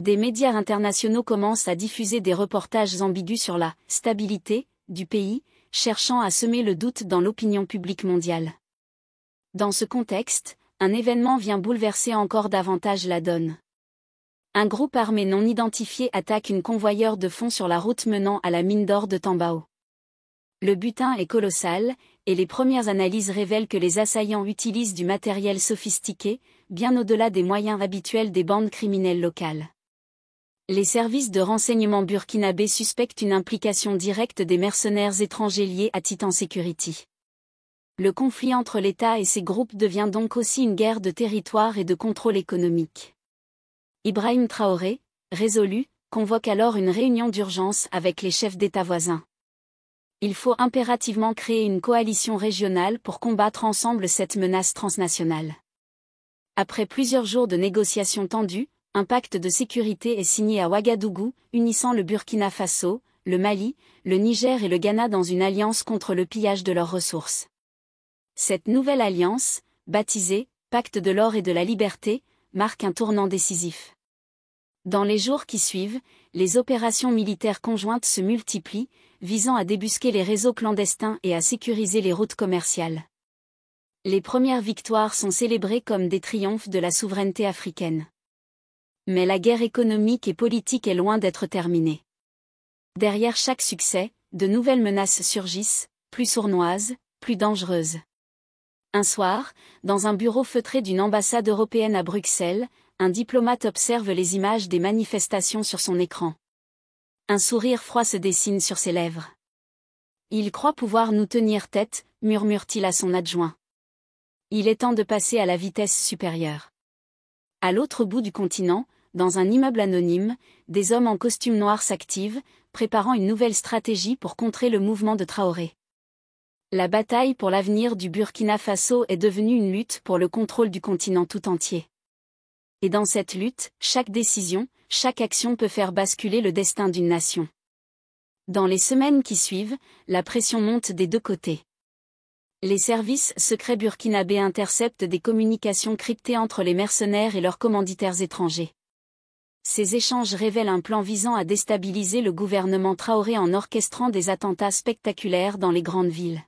Des médias internationaux commencent à diffuser des reportages ambigus sur la stabilité du pays, cherchant à semer le doute dans l'opinion publique mondiale. Dans ce contexte, un événement vient bouleverser encore davantage la donne. Un groupe armé non identifié attaque une convoyeur de fonds sur la route menant à la mine d'or de Tambao. Le butin est colossal, et les premières analyses révèlent que les assaillants utilisent du matériel sophistiqué, bien au-delà des moyens habituels des bandes criminelles locales. Les services de renseignement burkinabés suspectent une implication directe des mercenaires étrangers liés à Titan Security. Le conflit entre l'État et ses groupes devient donc aussi une guerre de territoire et de contrôle économique. Ibrahim Traoré, résolu, convoque alors une réunion d'urgence avec les chefs d'État voisins. Il faut impérativement créer une coalition régionale pour combattre ensemble cette menace transnationale. Après plusieurs jours de négociations tendues, un pacte de sécurité est signé à Ouagadougou, unissant le Burkina Faso, le Mali, le Niger et le Ghana dans une alliance contre le pillage de leurs ressources. Cette nouvelle alliance, baptisée « Pacte de l'or et de la liberté », marque un tournant décisif. Dans les jours qui suivent, les opérations militaires conjointes se multiplient, visant à débusquer les réseaux clandestins et à sécuriser les routes commerciales. Les premières victoires sont célébrées comme des triomphes de la souveraineté africaine. Mais la guerre économique et politique est loin d'être terminée. Derrière chaque succès, de nouvelles menaces surgissent, plus sournoises, plus dangereuses. Un soir, dans un bureau feutré d'une ambassade européenne à Bruxelles, un diplomate observe les images des manifestations sur son écran. Un sourire froid se dessine sur ses lèvres. Il croit pouvoir nous tenir tête, murmure-t-il à son adjoint. Il est temps de passer à la vitesse supérieure. À l'autre bout du continent, dans un immeuble anonyme, des hommes en costume noir s'activent, préparant une nouvelle stratégie pour contrer le mouvement de Traoré. La bataille pour l'avenir du Burkina Faso est devenue une lutte pour le contrôle du continent tout entier. Et dans cette lutte, chaque décision, chaque action peut faire basculer le destin d'une nation. Dans les semaines qui suivent, la pression monte des deux côtés. Les services secrets burkinabés interceptent des communications cryptées entre les mercenaires et leurs commanditaires étrangers. Ces échanges révèlent un plan visant à déstabiliser le gouvernement Traoré en orchestrant des attentats spectaculaires dans les grandes villes.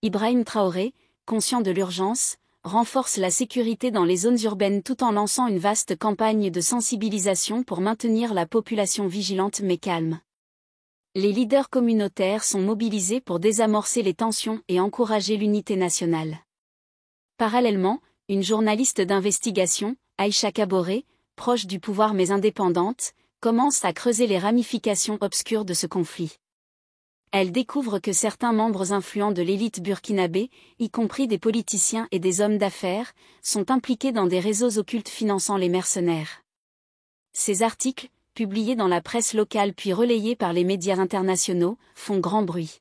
Ibrahim Traoré, conscient de l'urgence, renforce la sécurité dans les zones urbaines tout en lançant une vaste campagne de sensibilisation pour maintenir la population vigilante mais calme. Les leaders communautaires sont mobilisés pour désamorcer les tensions et encourager l'unité nationale. Parallèlement, une journaliste d'investigation, Aïcha Kaboré, proche du pouvoir mais indépendante, commence à creuser les ramifications obscures de ce conflit. Elle découvre que certains membres influents de l'élite burkinabé, y compris des politiciens et des hommes d'affaires, sont impliqués dans des réseaux occultes finançant les mercenaires. Ces articles, publiés dans la presse locale puis relayés par les médias internationaux, font grand bruit.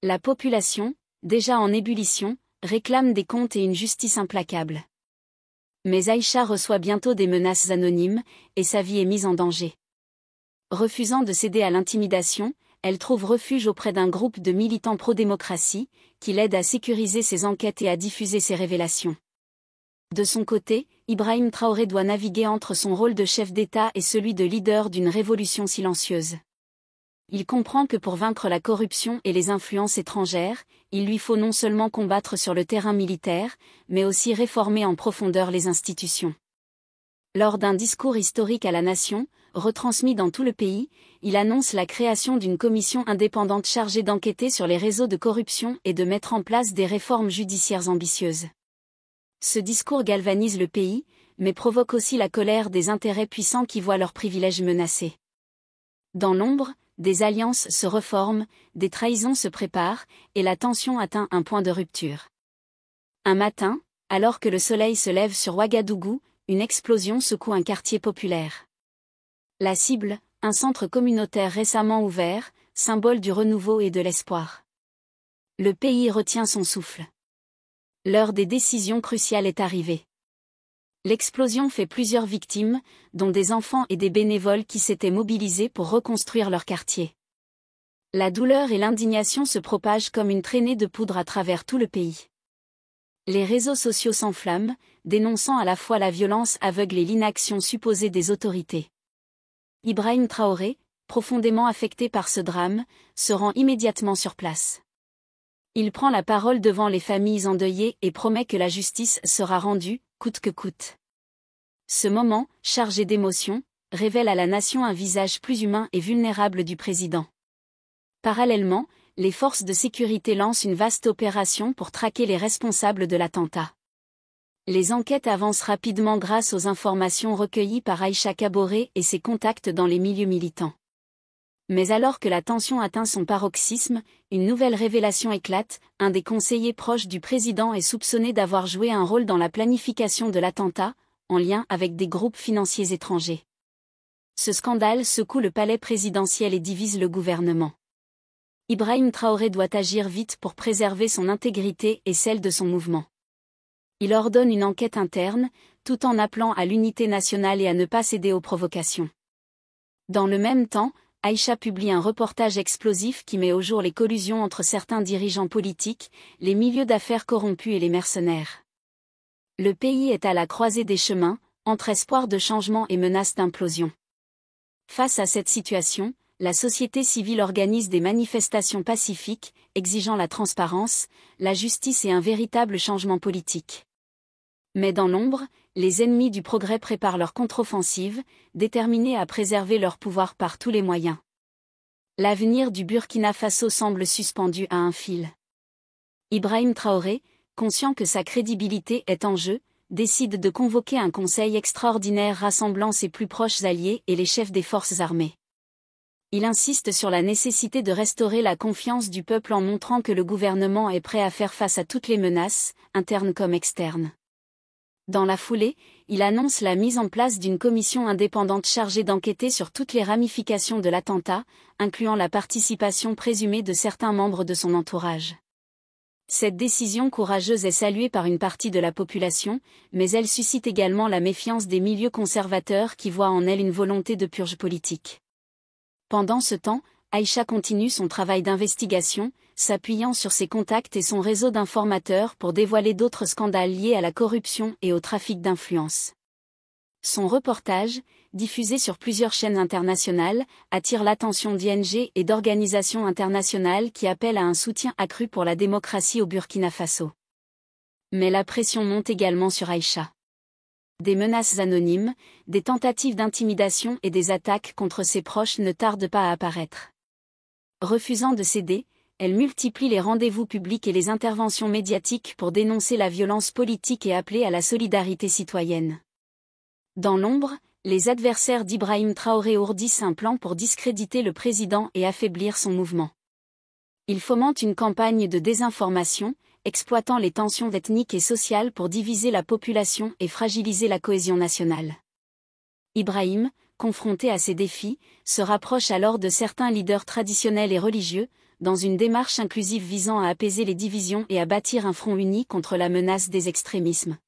La population, déjà en ébullition, réclame des comptes et une justice implacable. Mais Aïcha reçoit bientôt des menaces anonymes, et sa vie est mise en danger. Refusant de céder à l'intimidation, elle trouve refuge auprès d'un groupe de militants pro-démocratie, qui l'aide à sécuriser ses enquêtes et à diffuser ses révélations. De son côté, Ibrahim Traoré doit naviguer entre son rôle de chef d'État et celui de leader d'une révolution silencieuse. Il comprend que pour vaincre la corruption et les influences étrangères, il lui faut non seulement combattre sur le terrain militaire, mais aussi réformer en profondeur les institutions. Lors d'un discours historique à la nation, retransmis dans tout le pays, il annonce la création d'une commission indépendante chargée d'enquêter sur les réseaux de corruption et de mettre en place des réformes judiciaires ambitieuses. Ce discours galvanise le pays, mais provoque aussi la colère des intérêts puissants qui voient leurs privilèges menacés. Dans l'ombre, des alliances se reforment, des trahisons se préparent, et la tension atteint un point de rupture. Un matin, alors que le soleil se lève sur Ouagadougou, une explosion secoue un quartier populaire. La cible, un centre communautaire récemment ouvert, symbole du renouveau et de l'espoir. Le pays retient son souffle. L'heure des décisions cruciales est arrivée. L'explosion fait plusieurs victimes, dont des enfants et des bénévoles qui s'étaient mobilisés pour reconstruire leur quartier. La douleur et l'indignation se propagent comme une traînée de poudre à travers tout le pays. Les réseaux sociaux s'enflamment, dénonçant à la fois la violence aveugle et l'inaction supposée des autorités. Ibrahim Traoré, profondément affecté par ce drame, se rend immédiatement sur place. Il prend la parole devant les familles endeuillées et promet que la justice sera rendue, coûte que coûte. Ce moment, chargé d'émotion, révèle à la nation un visage plus humain et vulnérable du président. Parallèlement, les forces de sécurité lancent une vaste opération pour traquer les responsables de l'attentat. Les enquêtes avancent rapidement grâce aux informations recueillies par Aïcha Kaboré et ses contacts dans les milieux militants. Mais alors que la tension atteint son paroxysme, une nouvelle révélation éclate, un des conseillers proches du président est soupçonné d'avoir joué un rôle dans la planification de l'attentat, en lien avec des groupes financiers étrangers. Ce scandale secoue le palais présidentiel et divise le gouvernement. Ibrahim Traoré doit agir vite pour préserver son intégrité et celle de son mouvement. Il ordonne une enquête interne, tout en appelant à l'unité nationale et à ne pas céder aux provocations. Dans le même temps, Aïcha publie un reportage explosif qui met au jour les collusions entre certains dirigeants politiques, les milieux d'affaires corrompus et les mercenaires. Le pays est à la croisée des chemins, entre espoir de changement et menace d'implosion. Face à cette situation, la société civile organise des manifestations pacifiques, exigeant la transparence, la justice et un véritable changement politique. Mais dans l'ombre, les ennemis du progrès préparent leur contre-offensive, déterminés à préserver leur pouvoir par tous les moyens. L'avenir du Burkina Faso semble suspendu à un fil. Ibrahim Traoré, conscient que sa crédibilité est en jeu, décide de convoquer un conseil extraordinaire rassemblant ses plus proches alliés et les chefs des forces armées. Il insiste sur la nécessité de restaurer la confiance du peuple en montrant que le gouvernement est prêt à faire face à toutes les menaces, internes comme externes. Dans la foulée, il annonce la mise en place d'une commission indépendante chargée d'enquêter sur toutes les ramifications de l'attentat, incluant la participation présumée de certains membres de son entourage. Cette décision courageuse est saluée par une partie de la population, mais elle suscite également la méfiance des milieux conservateurs qui voient en elle une volonté de purge politique. Pendant ce temps, Aïcha continue son travail d'investigation, s'appuyant sur ses contacts et son réseau d'informateurs pour dévoiler d'autres scandales liés à la corruption et au trafic d'influence. Son reportage, diffusé sur plusieurs chaînes internationales, attire l'attention d'ONG et d'organisations internationales qui appellent à un soutien accru pour la démocratie au Burkina Faso. Mais la pression monte également sur Aïcha. Des menaces anonymes, des tentatives d'intimidation et des attaques contre ses proches ne tardent pas à apparaître. Refusant de céder, elle multiplie les rendez-vous publics et les interventions médiatiques pour dénoncer la violence politique et appeler à la solidarité citoyenne. Dans l'ombre, les adversaires d'Ibrahim Traoré ourdissent un plan pour discréditer le président et affaiblir son mouvement. Ils fomentent une campagne de désinformation, exploitant les tensions ethniques et sociales pour diviser la population et fragiliser la cohésion nationale. Ibrahim, confronté à ces défis, se rapproche alors de certains leaders traditionnels et religieux, dans une démarche inclusive visant à apaiser les divisions et à bâtir un front uni contre la menace des extrémismes.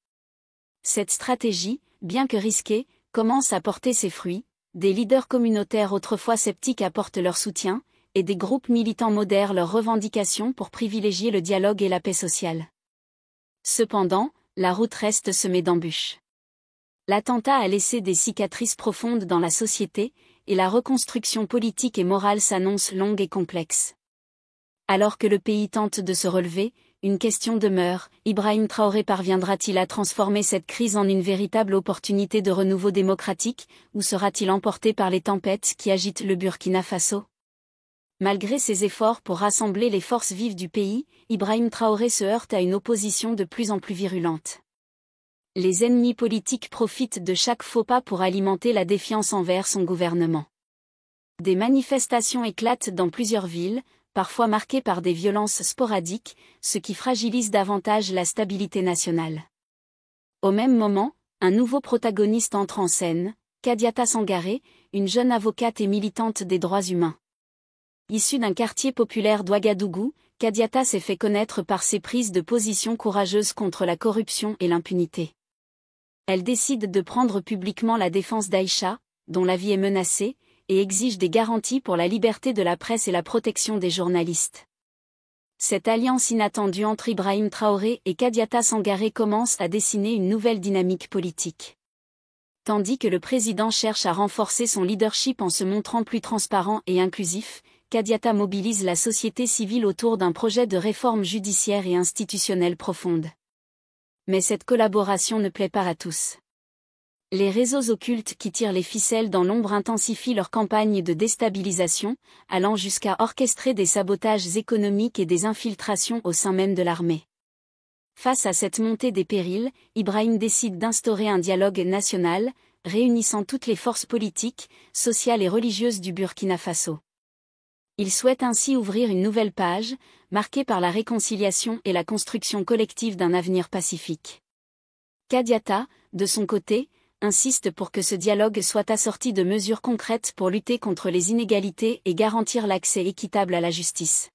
Cette stratégie, bien que risquée, commence à porter ses fruits, des leaders communautaires autrefois sceptiques apportent leur soutien, et des groupes militants modèrent leurs revendications pour privilégier le dialogue et la paix sociale. Cependant, la route reste semée d'embûches. L'attentat a laissé des cicatrices profondes dans la société, et la reconstruction politique et morale s'annonce longue et complexe. Alors que le pays tente de se relever, une question demeure, Ibrahim Traoré parviendra-t-il à transformer cette crise en une véritable opportunité de renouveau démocratique, ou sera-t-il emporté par les tempêtes qui agitent le Burkina Faso ? Malgré ses efforts pour rassembler les forces vives du pays, Ibrahim Traoré se heurte à une opposition de plus en plus virulente. Les ennemis politiques profitent de chaque faux pas pour alimenter la défiance envers son gouvernement. Des manifestations éclatent dans plusieurs villes, parfois marquées par des violences sporadiques, ce qui fragilise davantage la stabilité nationale. Au même moment, un nouveau protagoniste entre en scène, Kadiata Sangaré, une jeune avocate et militante des droits humains. Issue d'un quartier populaire d'Ouagadougou, Kadiata s'est fait connaître par ses prises de position courageuses contre la corruption et l'impunité. Elle décide de prendre publiquement la défense d'Aïcha, dont la vie est menacée, et exige des garanties pour la liberté de la presse et la protection des journalistes. Cette alliance inattendue entre Ibrahim Traoré et Kadiata Sangaré commence à dessiner une nouvelle dynamique politique. Tandis que le président cherche à renforcer son leadership en se montrant plus transparent et inclusif, Kadiata mobilise la société civile autour d'un projet de réforme judiciaire et institutionnelle profonde. Mais cette collaboration ne plaît pas à tous. Les réseaux occultes qui tirent les ficelles dans l'ombre intensifient leur campagne de déstabilisation, allant jusqu'à orchestrer des sabotages économiques et des infiltrations au sein même de l'armée. Face à cette montée des périls, Ibrahim décide d'instaurer un dialogue national, réunissant toutes les forces politiques, sociales et religieuses du Burkina Faso. Il souhaite ainsi ouvrir une nouvelle page, marquée par la réconciliation et la construction collective d'un avenir pacifique. Kadiata, de son côté, insiste pour que ce dialogue soit assorti de mesures concrètes pour lutter contre les inégalités et garantir l'accès équitable à la justice.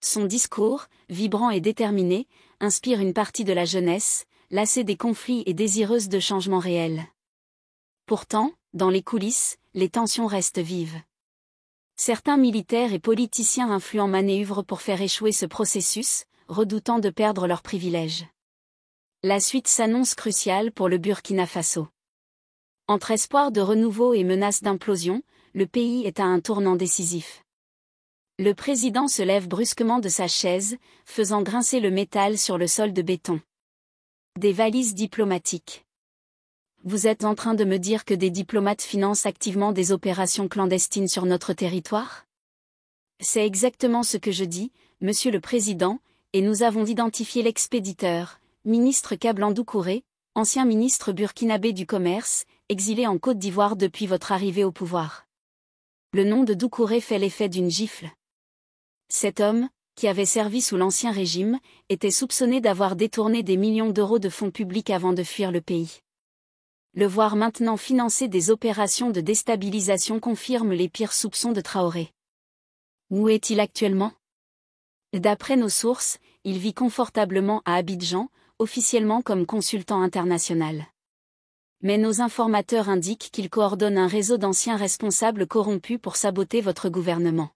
Son discours, vibrant et déterminé, inspire une partie de la jeunesse, lassée des conflits et désireuse de changements réels. Pourtant, dans les coulisses, les tensions restent vives. Certains militaires et politiciens influents manœuvrent pour faire échouer ce processus, redoutant de perdre leurs privilèges. La suite s'annonce cruciale pour le Burkina Faso. Entre espoir de renouveau et menace d'implosion, le pays est à un tournant décisif. Le président se lève brusquement de sa chaise, faisant grincer le métal sur le sol de béton. Des valises diplomatiques. Vous êtes en train de me dire que des diplomates financent activement des opérations clandestines sur notre territoire ? C'est exactement ce que je dis, Monsieur le Président, et nous avons identifié l'expéditeur, ministre Kablan Doucouré, ancien ministre burkinabé du Commerce, exilé en Côte d'Ivoire depuis votre arrivée au pouvoir. Le nom de Doucouré fait l'effet d'une gifle. Cet homme, qui avait servi sous l'Ancien Régime, était soupçonné d'avoir détourné des millions d'euros de fonds publics avant de fuir le pays. Le voir maintenant financer des opérations de déstabilisation confirme les pires soupçons de Traoré. Où est-il actuellement? D'après nos sources, il vit confortablement à Abidjan, officiellement comme consultant international. Mais nos informateurs indiquent qu'il coordonne un réseau d'anciens responsables corrompus pour saboter votre gouvernement.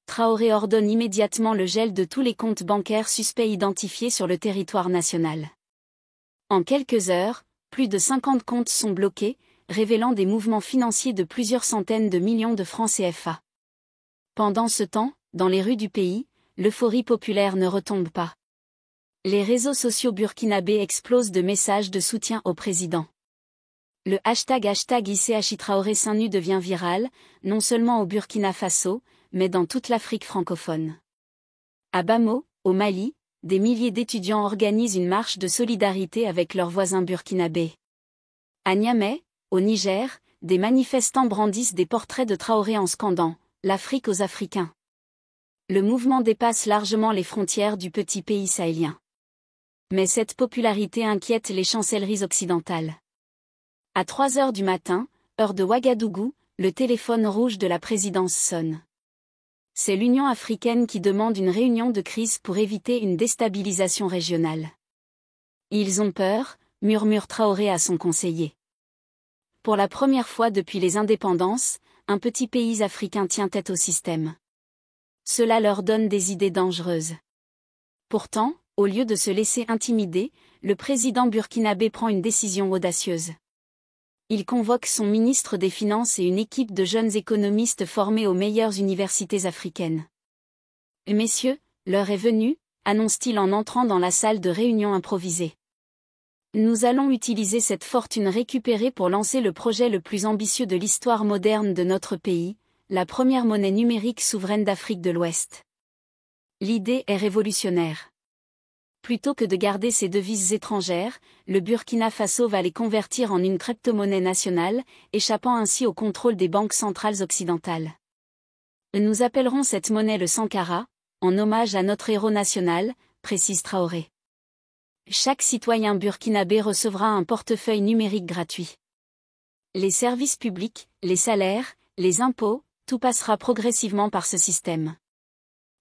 Traoré ordonne immédiatement le gel de tous les comptes bancaires suspects identifiés sur le territoire national. En quelques heures, plus de 50 comptes sont bloqués, révélant des mouvements financiers de plusieurs centaines de millions de francs CFA. Pendant ce temps, dans les rues du pays, l'euphorie populaire ne retombe pas. Les réseaux sociaux burkinabés explosent de messages de soutien au président. Le hashtag #ICHI Traoré seins nus devient viral, non seulement au Burkina Faso, mais dans toute l'Afrique francophone. À Bamako, au Mali, des milliers d'étudiants organisent une marche de solidarité avec leurs voisins burkinabés. À Niamey, au Niger, des manifestants brandissent des portraits de Traoré en scandant « L'Afrique aux Africains ». Le mouvement dépasse largement les frontières du petit pays sahélien. Mais cette popularité inquiète les chancelleries occidentales. À 3 heures du matin, heure de Ouagadougou, le téléphone rouge de la présidence sonne. C'est l'Union africaine qui demande une réunion de crise pour éviter une déstabilisation régionale. Ils ont peur, murmure Traoré à son conseiller. Pour la première fois depuis les indépendances, un petit pays africain tient tête au système. Cela leur donne des idées dangereuses. Pourtant, au lieu de se laisser intimider, le président burkinabé prend une décision audacieuse. Il convoque son ministre des Finances et une équipe de jeunes économistes formés aux meilleures universités africaines. « Messieurs, l'heure est venue », annonce-t-il en entrant dans la salle de réunion improvisée. Nous allons utiliser cette fortune récupérée pour lancer le projet le plus ambitieux de l'histoire moderne de notre pays, la première monnaie numérique souveraine d'Afrique de l'Ouest. L'idée est révolutionnaire. Plutôt que de garder ses devises étrangères, le Burkina Faso va les convertir en une crypto-monnaie nationale, échappant ainsi au contrôle des banques centrales occidentales. Nous appellerons cette monnaie le Sankara, en hommage à notre héros national, précise Traoré. Chaque citoyen burkinabé recevra un portefeuille numérique gratuit. Les services publics, les salaires, les impôts, tout passera progressivement par ce système.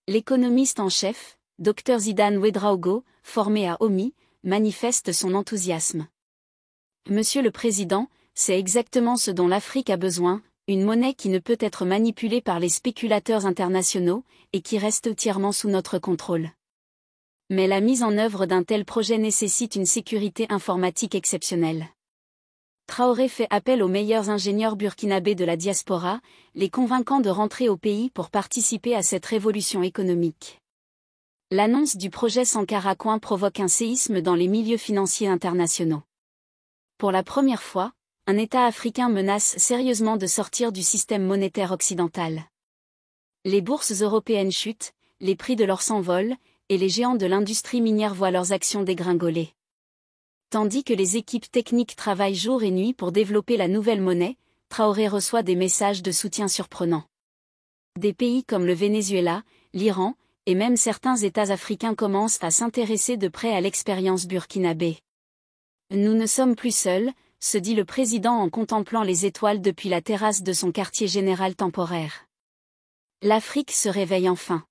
L'économiste en chef, Dr Zidane Ouedraogo, formé à Omi, manifeste son enthousiasme. Monsieur le Président, c'est exactement ce dont l'Afrique a besoin, une monnaie qui ne peut être manipulée par les spéculateurs internationaux, et qui reste entièrement sous notre contrôle. Mais la mise en œuvre d'un tel projet nécessite une sécurité informatique exceptionnelle. Traoré fait appel aux meilleurs ingénieurs burkinabés de la diaspora, les convainquant de rentrer au pays pour participer à cette révolution économique. L'annonce du projet Sankara Coin provoque un séisme dans les milieux financiers internationaux. Pour la première fois, un État africain menace sérieusement de sortir du système monétaire occidental. Les bourses européennes chutent, les prix de l'or s'envolent, et les géants de l'industrie minière voient leurs actions dégringoler. Tandis que les équipes techniques travaillent jour et nuit pour développer la nouvelle monnaie, Traoré reçoit des messages de soutien surprenants. Des pays comme le Venezuela, l'Iran, et même certains États africains commencent à s'intéresser de près à l'expérience burkinabé. Nous ne sommes plus seuls, se dit le président en contemplant les étoiles depuis la terrasse de son quartier général temporaire. L'Afrique se réveille enfin.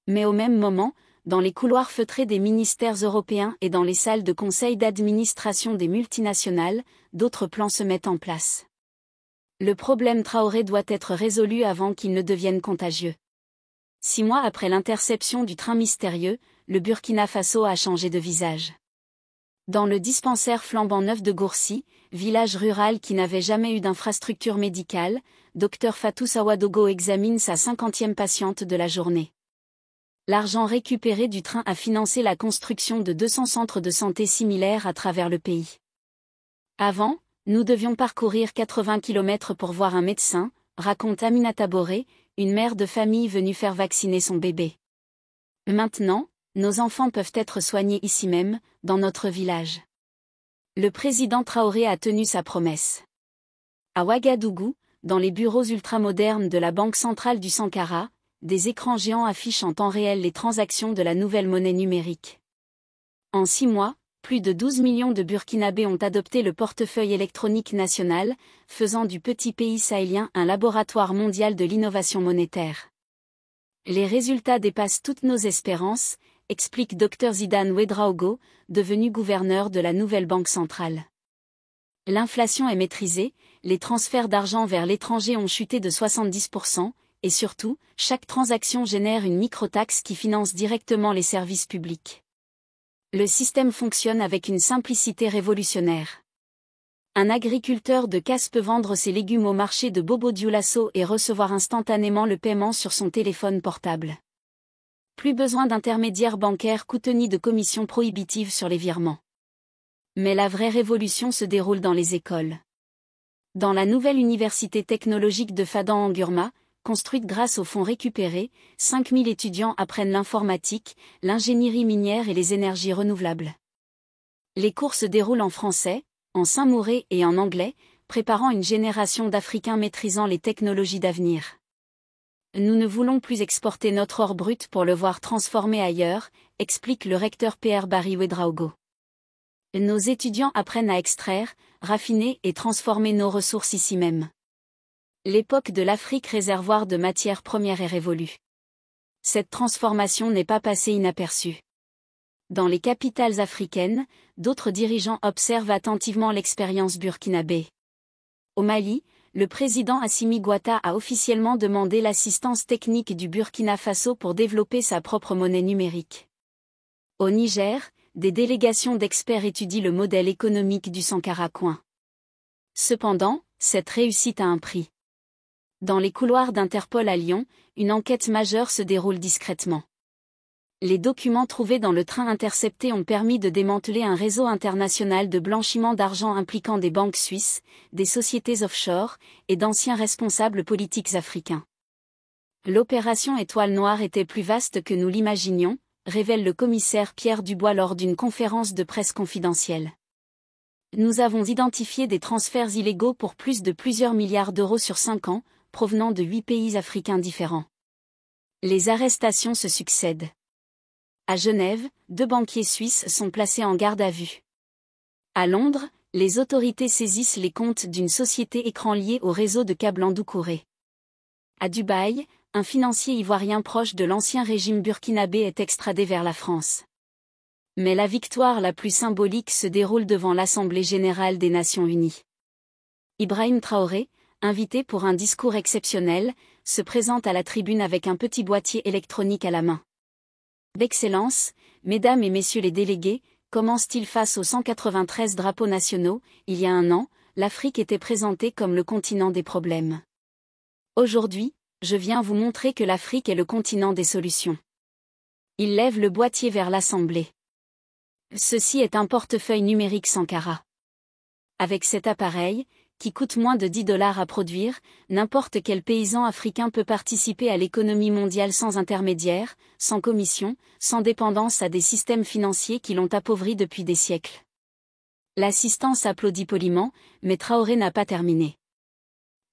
Mais au même moment, dans les couloirs feutrés des ministères européens et dans les salles de conseil d'administration des multinationales, d'autres plans se mettent en place. Le problème Traoré doit être résolu avant qu'il ne devienne contagieux. 6 mois après l'interception du train mystérieux, le Burkina Faso a changé de visage. Dans le dispensaire flambant neuf de Gourcy, village rural qui n'avait jamais eu d'infrastructure médicale, Dr Fatou Sawadogo examine sa 50e patiente de la journée. L'argent récupéré du train a financé la construction de 200 centres de santé similaires à travers le pays. Avant, nous devions parcourir 80 km pour voir un médecin, raconte Aminata Boré, une mère de famille venue faire vacciner son bébé. Maintenant, nos enfants peuvent être soignés ici même, dans notre village. Le président Traoré a tenu sa promesse. À Ouagadougou, dans les bureaux ultramodernes de la Banque centrale du Sankara, des écrans géants affichent en temps réel les transactions de la nouvelle monnaie numérique. En 6 mois, plus de 12 millions de Burkinabés ont adopté le portefeuille électronique national, faisant du petit pays sahélien un laboratoire mondial de l'innovation monétaire. Les résultats dépassent toutes nos espérances, explique Dr Zidane Ouedraogo, devenu gouverneur de la nouvelle banque centrale. L'inflation est maîtrisée, les transferts d'argent vers l'étranger ont chuté de 70%, et surtout, chaque transaction génère une microtaxe qui finance directement les services publics. Le système fonctionne avec une simplicité révolutionnaire. Un agriculteur de Casse peut vendre ses légumes au marché de Bobo Dioulasso et recevoir instantanément le paiement sur son téléphone portable. Plus besoin d'intermédiaires bancaires coûteux ni de commissions prohibitives sur les virements. Mais la vraie révolution se déroule dans les écoles. Dans la nouvelle université technologique de Fadan-Angurma, construite grâce aux fonds récupérés, 5000 étudiants apprennent l'informatique, l'ingénierie minière et les énergies renouvelables. Les cours se déroulent en français, en samouré et en anglais, préparant une génération d'Africains maîtrisant les technologies d'avenir. Nous ne voulons plus exporter notre or brut pour le voir transformé ailleurs, explique le recteur Pierre Barry Ouedraogo. Nos étudiants apprennent à extraire, raffiner et transformer nos ressources ici même. L'époque de l'Afrique réservoir de matières premières est révolue. Cette transformation n'est pas passée inaperçue. Dans les capitales africaines, d'autres dirigeants observent attentivement l'expérience burkinabé. Au Mali, le président Assimi Goïta a officiellement demandé l'assistance technique du Burkina Faso pour développer sa propre monnaie numérique. Au Niger, des délégations d'experts étudient le modèle économique du Sankara coin. Cependant, cette réussite a un prix. Dans les couloirs d'Interpol à Lyon, une enquête majeure se déroule discrètement. Les documents trouvés dans le train intercepté ont permis de démanteler un réseau international de blanchiment d'argent impliquant des banques suisses, des sociétés offshore et d'anciens responsables politiques africains. L'opération Étoile Noire était plus vaste que nous l'imaginions, révèle le commissaire Pierre Dubois lors d'une conférence de presse confidentielle. Nous avons identifié des transferts illégaux pour plus de plusieurs milliards d'euros sur 5 ans, provenant de 8 pays africains différents. Les arrestations se succèdent. À Genève, 2 banquiers suisses sont placés en garde à vue. À Londres, les autorités saisissent les comptes d'une société écran liée au réseau de Kablandu Doucouré. À Dubaï, un financier ivoirien proche de l'ancien régime burkinabé est extradé vers la France. Mais la victoire la plus symbolique se déroule devant l'Assemblée générale des Nations unies. Ibrahim Traoré, invité pour un discours exceptionnel, se présente à la tribune avec un petit boîtier électronique à la main. D'Excellence, Mesdames et Messieurs les délégués, commence-t-il face aux 193 drapeaux nationaux, il y a un an, l'Afrique était présentée comme le continent des problèmes. Aujourd'hui, je viens vous montrer que l'Afrique est le continent des solutions. Il lève le boîtier vers l'Assemblée. Ceci est un portefeuille numérique Sankara. Avec cet appareil, qui coûte moins de $10 à produire, n'importe quel paysan africain peut participer à l'économie mondiale sans intermédiaire, sans commission, sans dépendance à des systèmes financiers qui l'ont appauvri depuis des siècles. L'assistance applaudit poliment, mais Traoré n'a pas terminé.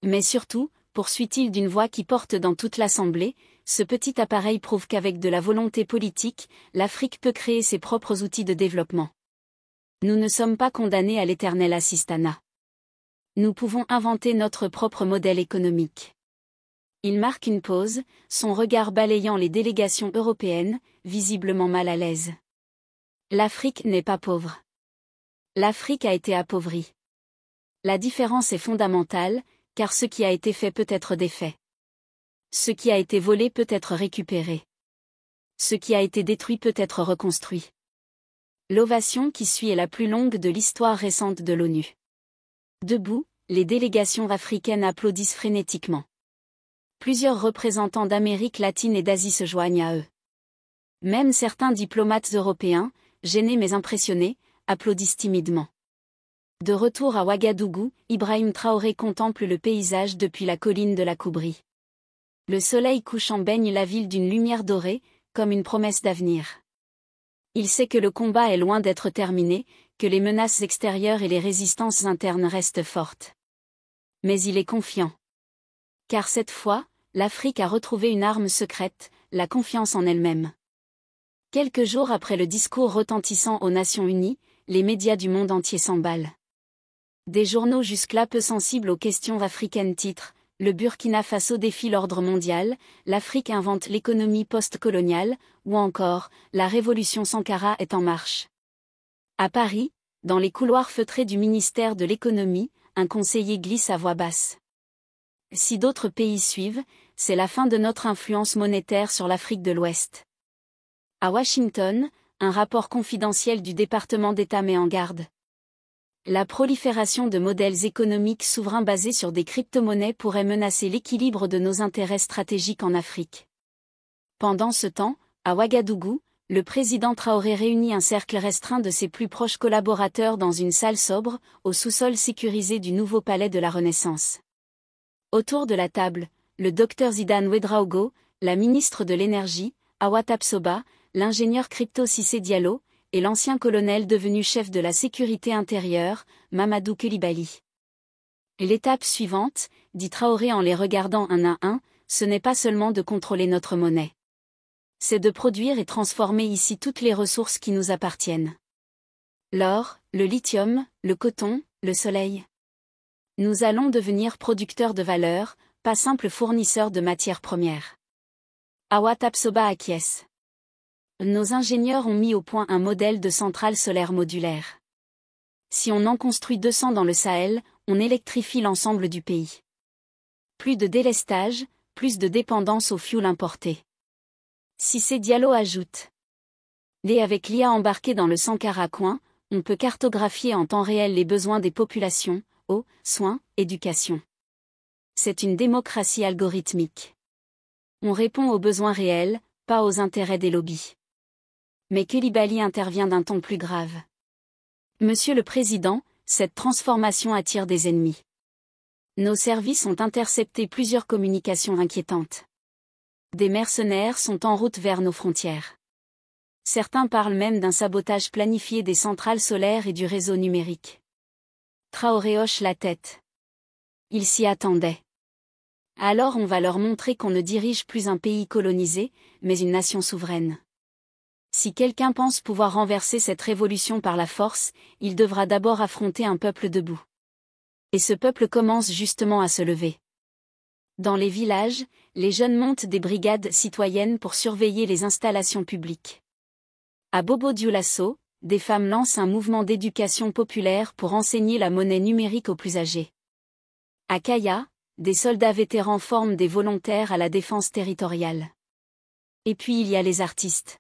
Mais surtout, poursuit-il d'une voix qui porte dans toute l'Assemblée, ce petit appareil prouve qu'avec de la volonté politique, l'Afrique peut créer ses propres outils de développement. Nous ne sommes pas condamnés à l'éternel assistanat. Nous pouvons inventer notre propre modèle économique. Il marque une pause, son regard balayant les délégations européennes, visiblement mal à l'aise. L'Afrique n'est pas pauvre. L'Afrique a été appauvrie. La différence est fondamentale, car ce qui a été fait peut être défait. Ce qui a été volé peut être récupéré. Ce qui a été détruit peut être reconstruit. L'ovation qui suit est la plus longue de l'histoire récente de l'ONU. Debout, les délégations africaines applaudissent frénétiquement. Plusieurs représentants d'Amérique latine et d'Asie se joignent à eux. Même certains diplomates européens, gênés mais impressionnés, applaudissent timidement. De retour à Ouagadougou, Ibrahim Traoré contemple le paysage depuis la colline de la Koubri. Le soleil couchant baigne la ville d'une lumière dorée, comme une promesse d'avenir. Il sait que le combat est loin d'être terminé, que les menaces extérieures et les résistances internes restent fortes. Mais il est confiant. Car cette fois, l'Afrique a retrouvé une arme secrète, la confiance en elle-même. Quelques jours après le discours retentissant aux Nations Unies, les médias du monde entier s'emballent. Des journaux jusque-là peu sensibles aux questions africaines titrent « Le Burkina Faso défie l'ordre mondial, l'Afrique invente l'économie post-coloniale » ou encore « La révolution Sankara est en marche ». À Paris, dans les couloirs feutrés du ministère de l'économie, un conseiller glisse à voix basse. Si d'autres pays suivent, c'est la fin de notre influence monétaire sur l'Afrique de l'Ouest. À Washington, un rapport confidentiel du département d'État met en garde. La prolifération de modèles économiques souverains basés sur des crypto-monnaies pourrait menacer l'équilibre de nos intérêts stratégiques en Afrique. Pendant ce temps, à Ouagadougou, le président Traoré réunit un cercle restreint de ses plus proches collaborateurs dans une salle sobre, au sous-sol sécurisé du nouveau palais de la Renaissance. Autour de la table, le docteur Zidane Ouedraogo, la ministre de l'Énergie, Awa Tapsoba, l'ingénieur crypto Cissé Diallo, et l'ancien colonel devenu chef de la sécurité intérieure, Mamadou Coulibaly. L'étape suivante, dit Traoré en les regardant un à un, ce n'est pas seulement de contrôler notre monnaie. C'est de produire et transformer ici toutes les ressources qui nous appartiennent. L'or, le lithium, le coton, le soleil. Nous allons devenir producteurs de valeur, pas simples fournisseurs de matières premières. Awa Tapsoba acquiesce. Nos ingénieurs ont mis au point un modèle de centrale solaire modulaire. Si on en construit 200 dans le Sahel, on électrifie l'ensemble du pays. Plus de délestage, plus de dépendance au fioul importé. Cissé Diallo ajoute. Avec l'IA embarquée dans le Sankara Coin, on peut cartographier en temps réel les besoins des populations, eau, soins, éducation. C'est une démocratie algorithmique. On répond aux besoins réels, pas aux intérêts des lobbies. Mais Coulibaly intervient d'un ton plus grave. Monsieur le Président, cette transformation attire des ennemis. Nos services ont intercepté plusieurs communications inquiétantes. Des mercenaires sont en route vers nos frontières. Certains parlent même d'un sabotage planifié des centrales solaires et du réseau numérique. Traoré hoche la tête. Ils s'y attendaient. Alors on va leur montrer qu'on ne dirige plus un pays colonisé, mais une nation souveraine. Si quelqu'un pense pouvoir renverser cette révolution par la force, il devra d'abord affronter un peuple debout. Et ce peuple commence justement à se lever. Dans les villages, les jeunes montent des brigades citoyennes pour surveiller les installations publiques. À Bobo-Dioulasso, des femmes lancent un mouvement d'éducation populaire pour enseigner la monnaie numérique aux plus âgés. À Kaya, des soldats vétérans forment des volontaires à la défense territoriale. Et puis il y a les artistes.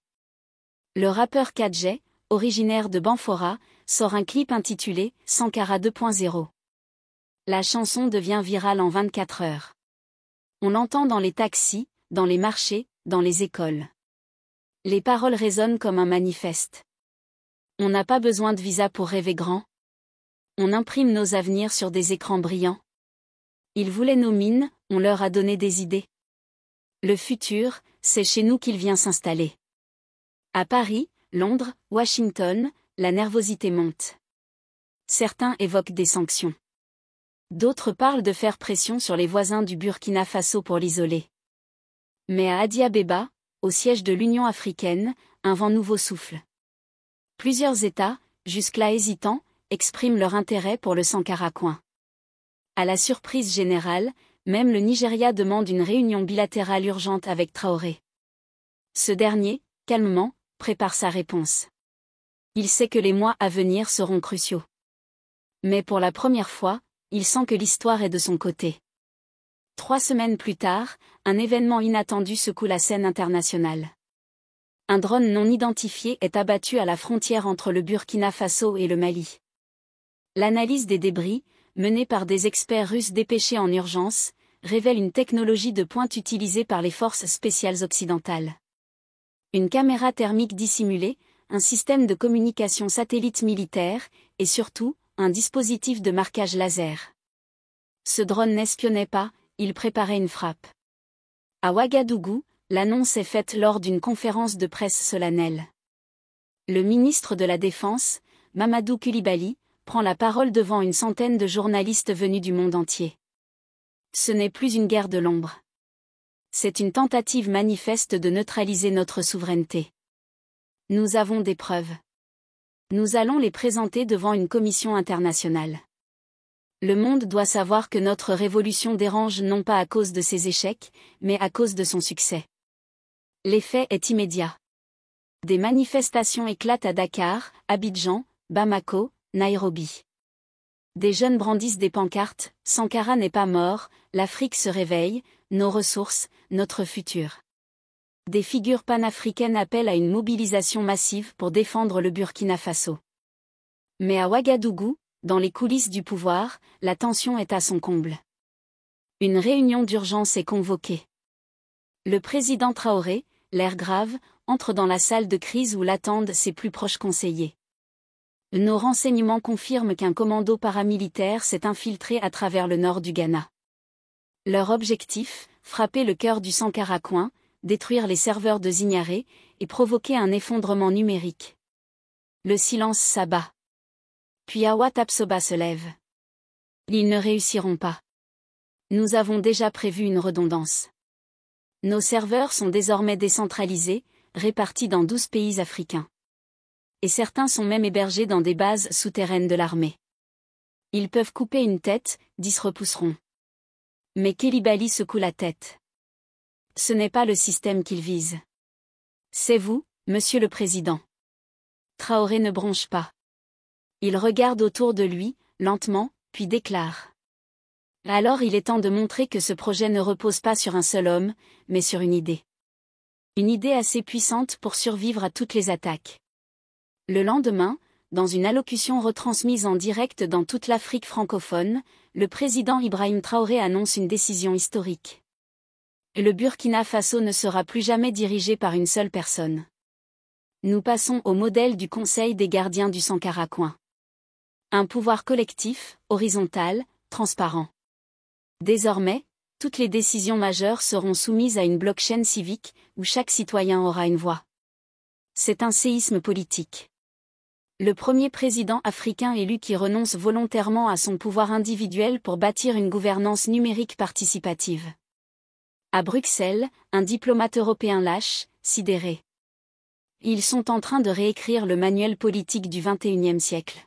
Le rappeur Kadjé, originaire de Banfora, sort un clip intitulé « Sankara 2.0 ». La chanson devient virale en 24 heures. On l'entend dans les taxis, dans les marchés, dans les écoles. Les paroles résonnent comme un manifeste. On n'a pas besoin de visa pour rêver grand. On imprime nos avenirs sur des écrans brillants. Ils voulaient nos mines, on leur a donné des idées. Le futur, c'est chez nous qu'il vient s'installer. À Paris, Londres, Washington, la nervosité monte. Certains évoquent des sanctions. D'autres parlent de faire pression sur les voisins du Burkina Faso pour l'isoler. Mais à Addis Abeba, au siège de l'Union africaine, un vent nouveau souffle. Plusieurs États, jusque-là hésitants, expriment leur intérêt pour le Sankara Coin. À la surprise générale, même le Nigeria demande une réunion bilatérale urgente avec Traoré. Ce dernier, calmement, prépare sa réponse. Il sait que les mois à venir seront cruciaux. Mais pour la première fois, il sent que l'histoire est de son côté. 3 semaines plus tard, un événement inattendu secoue la scène internationale. Un drone non identifié est abattu à la frontière entre le Burkina Faso et le Mali. L'analyse des débris, menée par des experts russes dépêchés en urgence, révèle une technologie de pointe utilisée par les forces spéciales occidentales. Une caméra thermique dissimulée, un système de communication satellite militaire, et surtout, un dispositif de marquage laser. Ce drone n'espionnait pas, il préparait une frappe. À Ouagadougou, l'annonce est faite lors d'une conférence de presse solennelle. Le ministre de la Défense, Mamadou Coulibaly, prend la parole devant une centaine de journalistes venus du monde entier. Ce n'est plus une guerre de l'ombre. C'est une tentative manifeste de neutraliser notre souveraineté. Nous avons des preuves. Nous allons les présenter devant une commission internationale. Le monde doit savoir que notre révolution dérange non pas à cause de ses échecs, mais à cause de son succès. L'effet est immédiat. Des manifestations éclatent à Dakar, Abidjan, Bamako, Nairobi. Des jeunes brandissent des pancartes, Sankara n'est pas mort, l'Afrique se réveille, nos ressources, notre futur. Des figures panafricaines appellent à une mobilisation massive pour défendre le Burkina Faso. Mais à Ouagadougou, dans les coulisses du pouvoir, la tension est à son comble. Une réunion d'urgence est convoquée. Le président Traoré, l'air grave, entre dans la salle de crise où l'attendent ses plus proches conseillers. Nos renseignements confirment qu'un commando paramilitaire s'est infiltré à travers le nord du Ghana. Leur objectif, frapper le cœur du Sankara-Coin, détruire les serveurs de Zignaré et provoquer un effondrement numérique. Le silence s'abat. Puis Awa Tapsoba se lève. Ils ne réussiront pas. Nous avons déjà prévu une redondance. Nos serveurs sont désormais décentralisés, répartis dans 12 pays africains. Et certains sont même hébergés dans des bases souterraines de l'armée. Ils peuvent couper une tête, 10 repousseront. Mais Coulibaly secoue la tête. Ce n'est pas le système qu'il vise. C'est vous, Monsieur le Président. Traoré ne bronche pas. Il regarde autour de lui, lentement, puis déclare. Alors il est temps de montrer que ce projet ne repose pas sur un seul homme, mais sur une idée. Une idée assez puissante pour survivre à toutes les attaques. Le lendemain, dans une allocution retransmise en direct dans toute l'Afrique francophone, le président Ibrahim Traoré annonce une décision historique. Le Burkina Faso ne sera plus jamais dirigé par une seule personne. Nous passons au modèle du Conseil des gardiens du Sankara-Coin. Un pouvoir collectif, horizontal, transparent. Désormais, toutes les décisions majeures seront soumises à une blockchain civique, où chaque citoyen aura une voix. C'est un séisme politique. Le premier président africain élu qui renonce volontairement à son pouvoir individuel pour bâtir une gouvernance numérique participative. À Bruxelles, un diplomate européen lâche, sidéré. Ils sont en train de réécrire le manuel politique du XXIe siècle.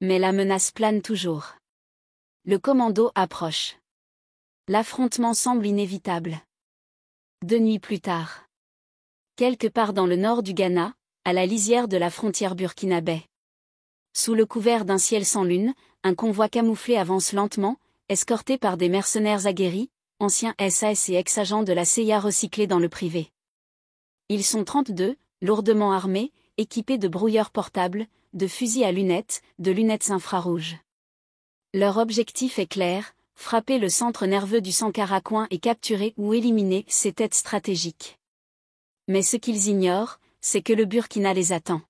Mais la menace plane toujours. Le commando approche. L'affrontement semble inévitable. 2 nuits plus tard. Quelque part dans le nord du Ghana, à la lisière de la frontière burkinabé. Sous le couvert d'un ciel sans lune, un convoi camouflé avance lentement, escorté par des mercenaires aguerris, anciens SAS et ex-agents de la CIA recyclés dans le privé. Ils sont 32, lourdement armés, équipés de brouilleurs portables, de fusils à lunettes, de lunettes infrarouges. Leur objectif est clair, frapper le centre nerveux du Sankara-Coin et capturer ou éliminer ses têtes stratégiques. Mais ce qu'ils ignorent, c'est que le Burkina les attend.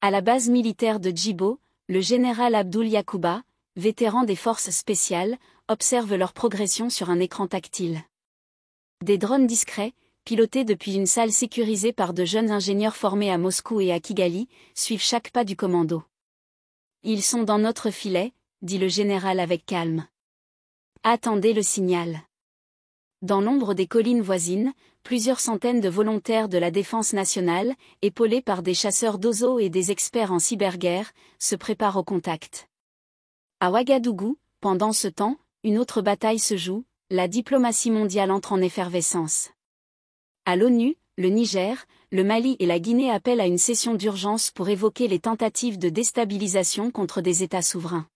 À la base militaire de Djibo, le général Abdoul Yakouba, vétéran des forces spéciales, observe leur progression sur un écran tactile. Des drones discrets, pilotés depuis une salle sécurisée par de jeunes ingénieurs formés à Moscou et à Kigali, suivent chaque pas du commando. Ils sont dans notre filet, dit le général avec calme. Attendez le signal. Dans l'ombre des collines voisines, plusieurs centaines de volontaires de la défense nationale, épaulés par des chasseurs d'oiseaux et des experts en cyberguerre, se préparent au contact. À Ouagadougou, pendant ce temps, une autre bataille se joue, la diplomatie mondiale entre en effervescence. À l'ONU, le Niger, le Mali et la Guinée appellent à une session d'urgence pour évoquer les tentatives de déstabilisation contre des États souverains.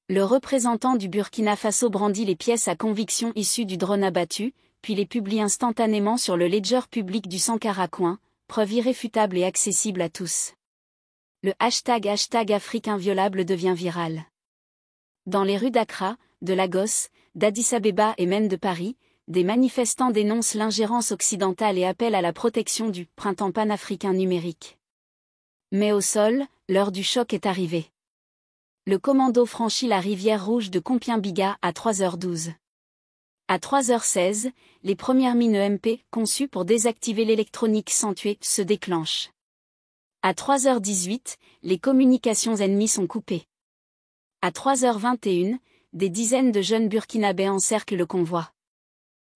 Le représentant du Burkina Faso brandit les pièces à conviction issues du drone abattu, puis les publie instantanément sur le ledger public du Sankara-Coin, preuve irréfutable et accessible à tous. Le hashtag Afrique inviolable devient viral. Dans les rues d'Accra, de Lagos, d'Addis-Abeba et même de Paris, des manifestants dénoncent l'ingérence occidentale et appellent à la protection du printemps panafricain numérique. Mais au sol, l'heure du choc est arrivée. Le commando franchit la rivière rouge de Compiègne-Biga à 3h12. À 3h16, les premières mines EMP, conçues pour désactiver l'électronique sans tuer, se déclenchent. À 3h18, les communications ennemies sont coupées. À 3h21, des dizaines de jeunes burkinabés encerclent le convoi.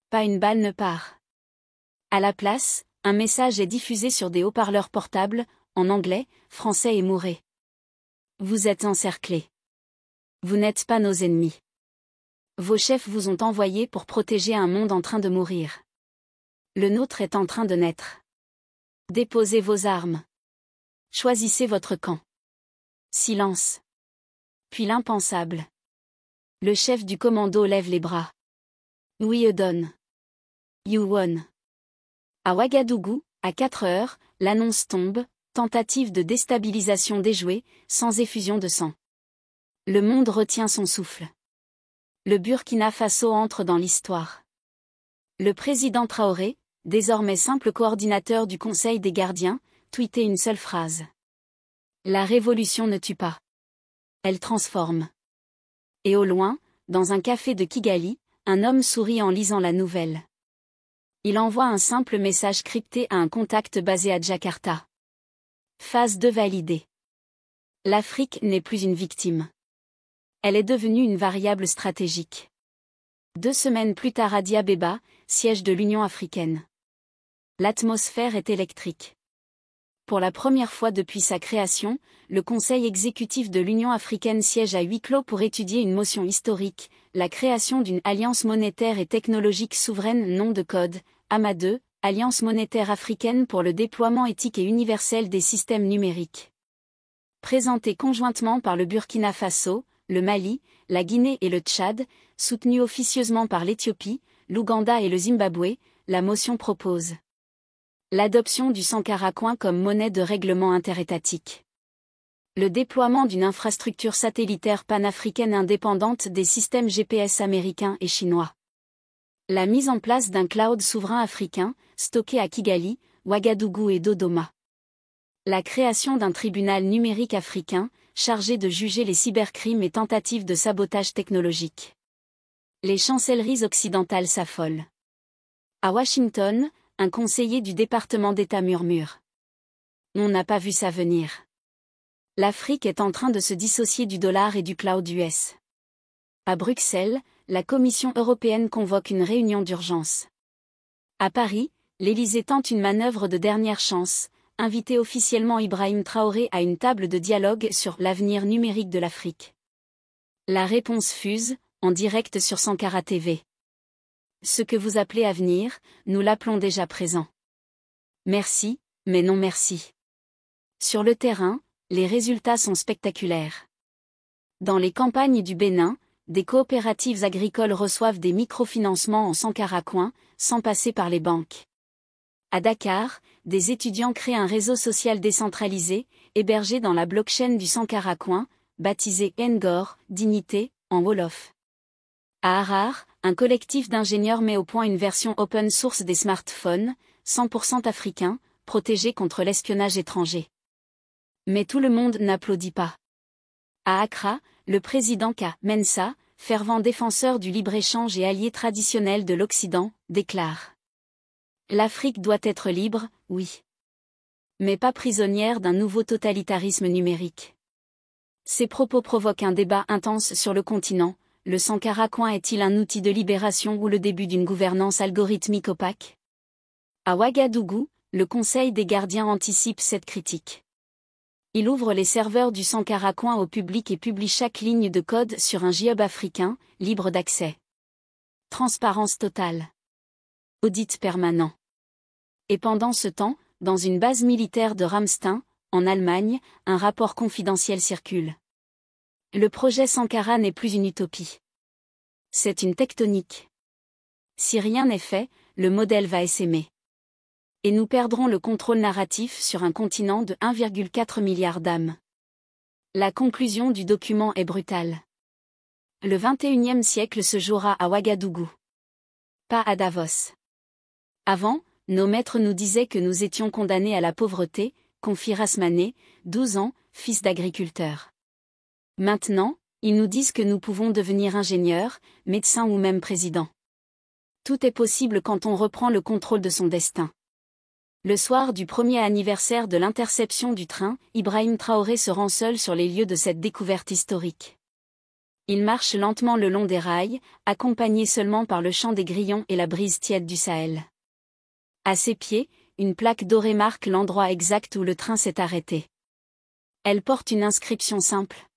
Pas une balle ne part. À la place, un message est diffusé sur des haut-parleurs portables, en anglais, français et mooré. Vous êtes encerclés. Vous n'êtes pas nos ennemis. Vos chefs vous ont envoyés pour protéger un monde en train de mourir. Le nôtre est en train de naître. Déposez vos armes. Choisissez votre camp. Silence. Puis l'impensable. Le chef du commando lève les bras. We done. You won. À Ouagadougou, à 4h, l'annonce tombe, tentative de déstabilisation déjouée, sans effusion de sang. Le monde retient son souffle. Le Burkina Faso entre dans l'histoire. Le président Traoré, désormais simple coordinateur du Conseil des gardiens, tweetait une seule phrase. La révolution ne tue pas. Elle transforme. Et au loin, dans un café de Kigali, un homme sourit en lisant la nouvelle. Il envoie un simple message crypté à un contact basé à Jakarta. Phase 2 validée. L'Afrique n'est plus une victime. Elle est devenue une variable stratégique. 2 semaines plus tard à Addis Abeba, siège de l'Union africaine. L'atmosphère est électrique. Pour la première fois depuis sa création, le Conseil exécutif de l'Union africaine siège à huis clos pour étudier une motion historique, la création d'une alliance monétaire et technologique souveraine, nom de code, AMA2, Alliance monétaire africaine pour le déploiement éthique et universel des systèmes numériques. Présentée conjointement par le Burkina Faso, le Mali, la Guinée et le Tchad, soutenue officieusement par l'Éthiopie, l'Ouganda et le Zimbabwe, la motion propose l'adoption du Sankara Coin comme monnaie de règlement interétatique. Le déploiement d'une infrastructure satellitaire panafricaine indépendante des systèmes GPS américains et chinois. La mise en place d'un cloud souverain africain, stocké à Kigali, Ouagadougou et Dodoma. La création d'un tribunal numérique africain, chargé de juger les cybercrimes et tentatives de sabotage technologique. Les chancelleries occidentales s'affolent. À Washington, un conseiller du département d'État murmure. On n'a pas vu ça venir. L'Afrique est en train de se dissocier du dollar et du cloud US. À Bruxelles, la Commission européenne convoque une réunion d'urgence. À Paris, l'Élysée tente une manœuvre de dernière chance, inviter officiellement Ibrahim Traoré à une table de dialogue sur l'avenir numérique de l'Afrique. La réponse fuse, en direct sur Sankara TV. Ce que vous appelez avenir, nous l'appelons déjà présent. Merci, mais non merci. Sur le terrain, les résultats sont spectaculaires. Dans les campagnes du Bénin, des coopératives agricoles reçoivent des microfinancements en Sankara Coin, sans passer par les banques. À Dakar, des étudiants créent un réseau social décentralisé, hébergé dans la blockchain du Sankara Coin, baptisé Ngor, Dignité, en Wolof. À Harare, un collectif d'ingénieurs met au point une version open source des smartphones, 100% africains, protégés contre l'espionnage étranger. Mais tout le monde n'applaudit pas. À Accra, le président K. Mensa, fervent défenseur du libre-échange et allié traditionnel de l'Occident, déclare: l'Afrique doit être libre, oui. Mais pas prisonnière d'un nouveau totalitarisme numérique. Ces propos provoquent un débat intense sur le continent. Le Sankara Coin est-il un outil de libération ou le début d'une gouvernance algorithmique opaque? À Ouagadougou, le Conseil des gardiens anticipe cette critique. Il ouvre les serveurs du Sankara Coin au public et publie chaque ligne de code sur un GitHub africain, libre d'accès. Transparence totale. Audit permanent. Et pendant ce temps, dans une base militaire de Ramstein, en Allemagne, un rapport confidentiel circule. Le projet Sankara n'est plus une utopie. C'est une tectonique. Si rien n'est fait, le modèle va essaimer. Et nous perdrons le contrôle narratif sur un continent de 1,4 milliard d'âmes. La conclusion du document est brutale. Le 21e siècle se jouera à Ouagadougou. Pas à Davos. Avant, nos maîtres nous disaient que nous étions condamnés à la pauvreté, confie Rasmané, 12 ans, fils d'agriculteur. Maintenant, ils nous disent que nous pouvons devenir ingénieurs, médecins ou même présidents. Tout est possible quand on reprend le contrôle de son destin. Le soir du premier anniversaire de l'interception du train, Ibrahim Traoré se rend seul sur les lieux de cette découverte historique. Il marche lentement le long des rails, accompagné seulement par le chant des grillons et la brise tiède du Sahel. À ses pieds, une plaque dorée marque l'endroit exact où le train s'est arrêté. Elle porte une inscription simple.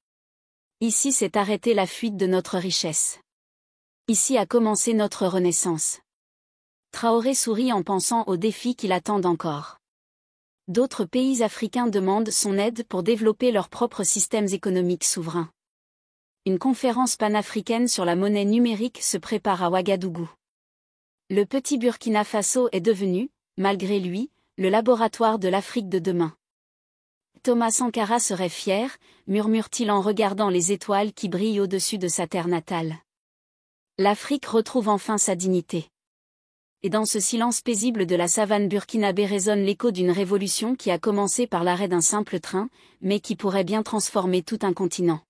Ici s'est arrêtée la fuite de notre richesse. Ici a commencé notre renaissance. Traoré sourit en pensant aux défis qui l'attendent encore. D'autres pays africains demandent son aide pour développer leurs propres systèmes économiques souverains. Une conférence panafricaine sur la monnaie numérique se prépare à Ouagadougou. Le petit Burkina Faso est devenu, malgré lui, le laboratoire de l'Afrique de demain. Thomas Sankara serait fier, murmure-t-il en regardant les étoiles qui brillent au-dessus de sa terre natale. L'Afrique retrouve enfin sa dignité. Et dans ce silence paisible de la savane burkinabé résonne l'écho d'une révolution qui a commencé par l'arrêt d'un simple train, mais qui pourrait bien transformer tout un continent.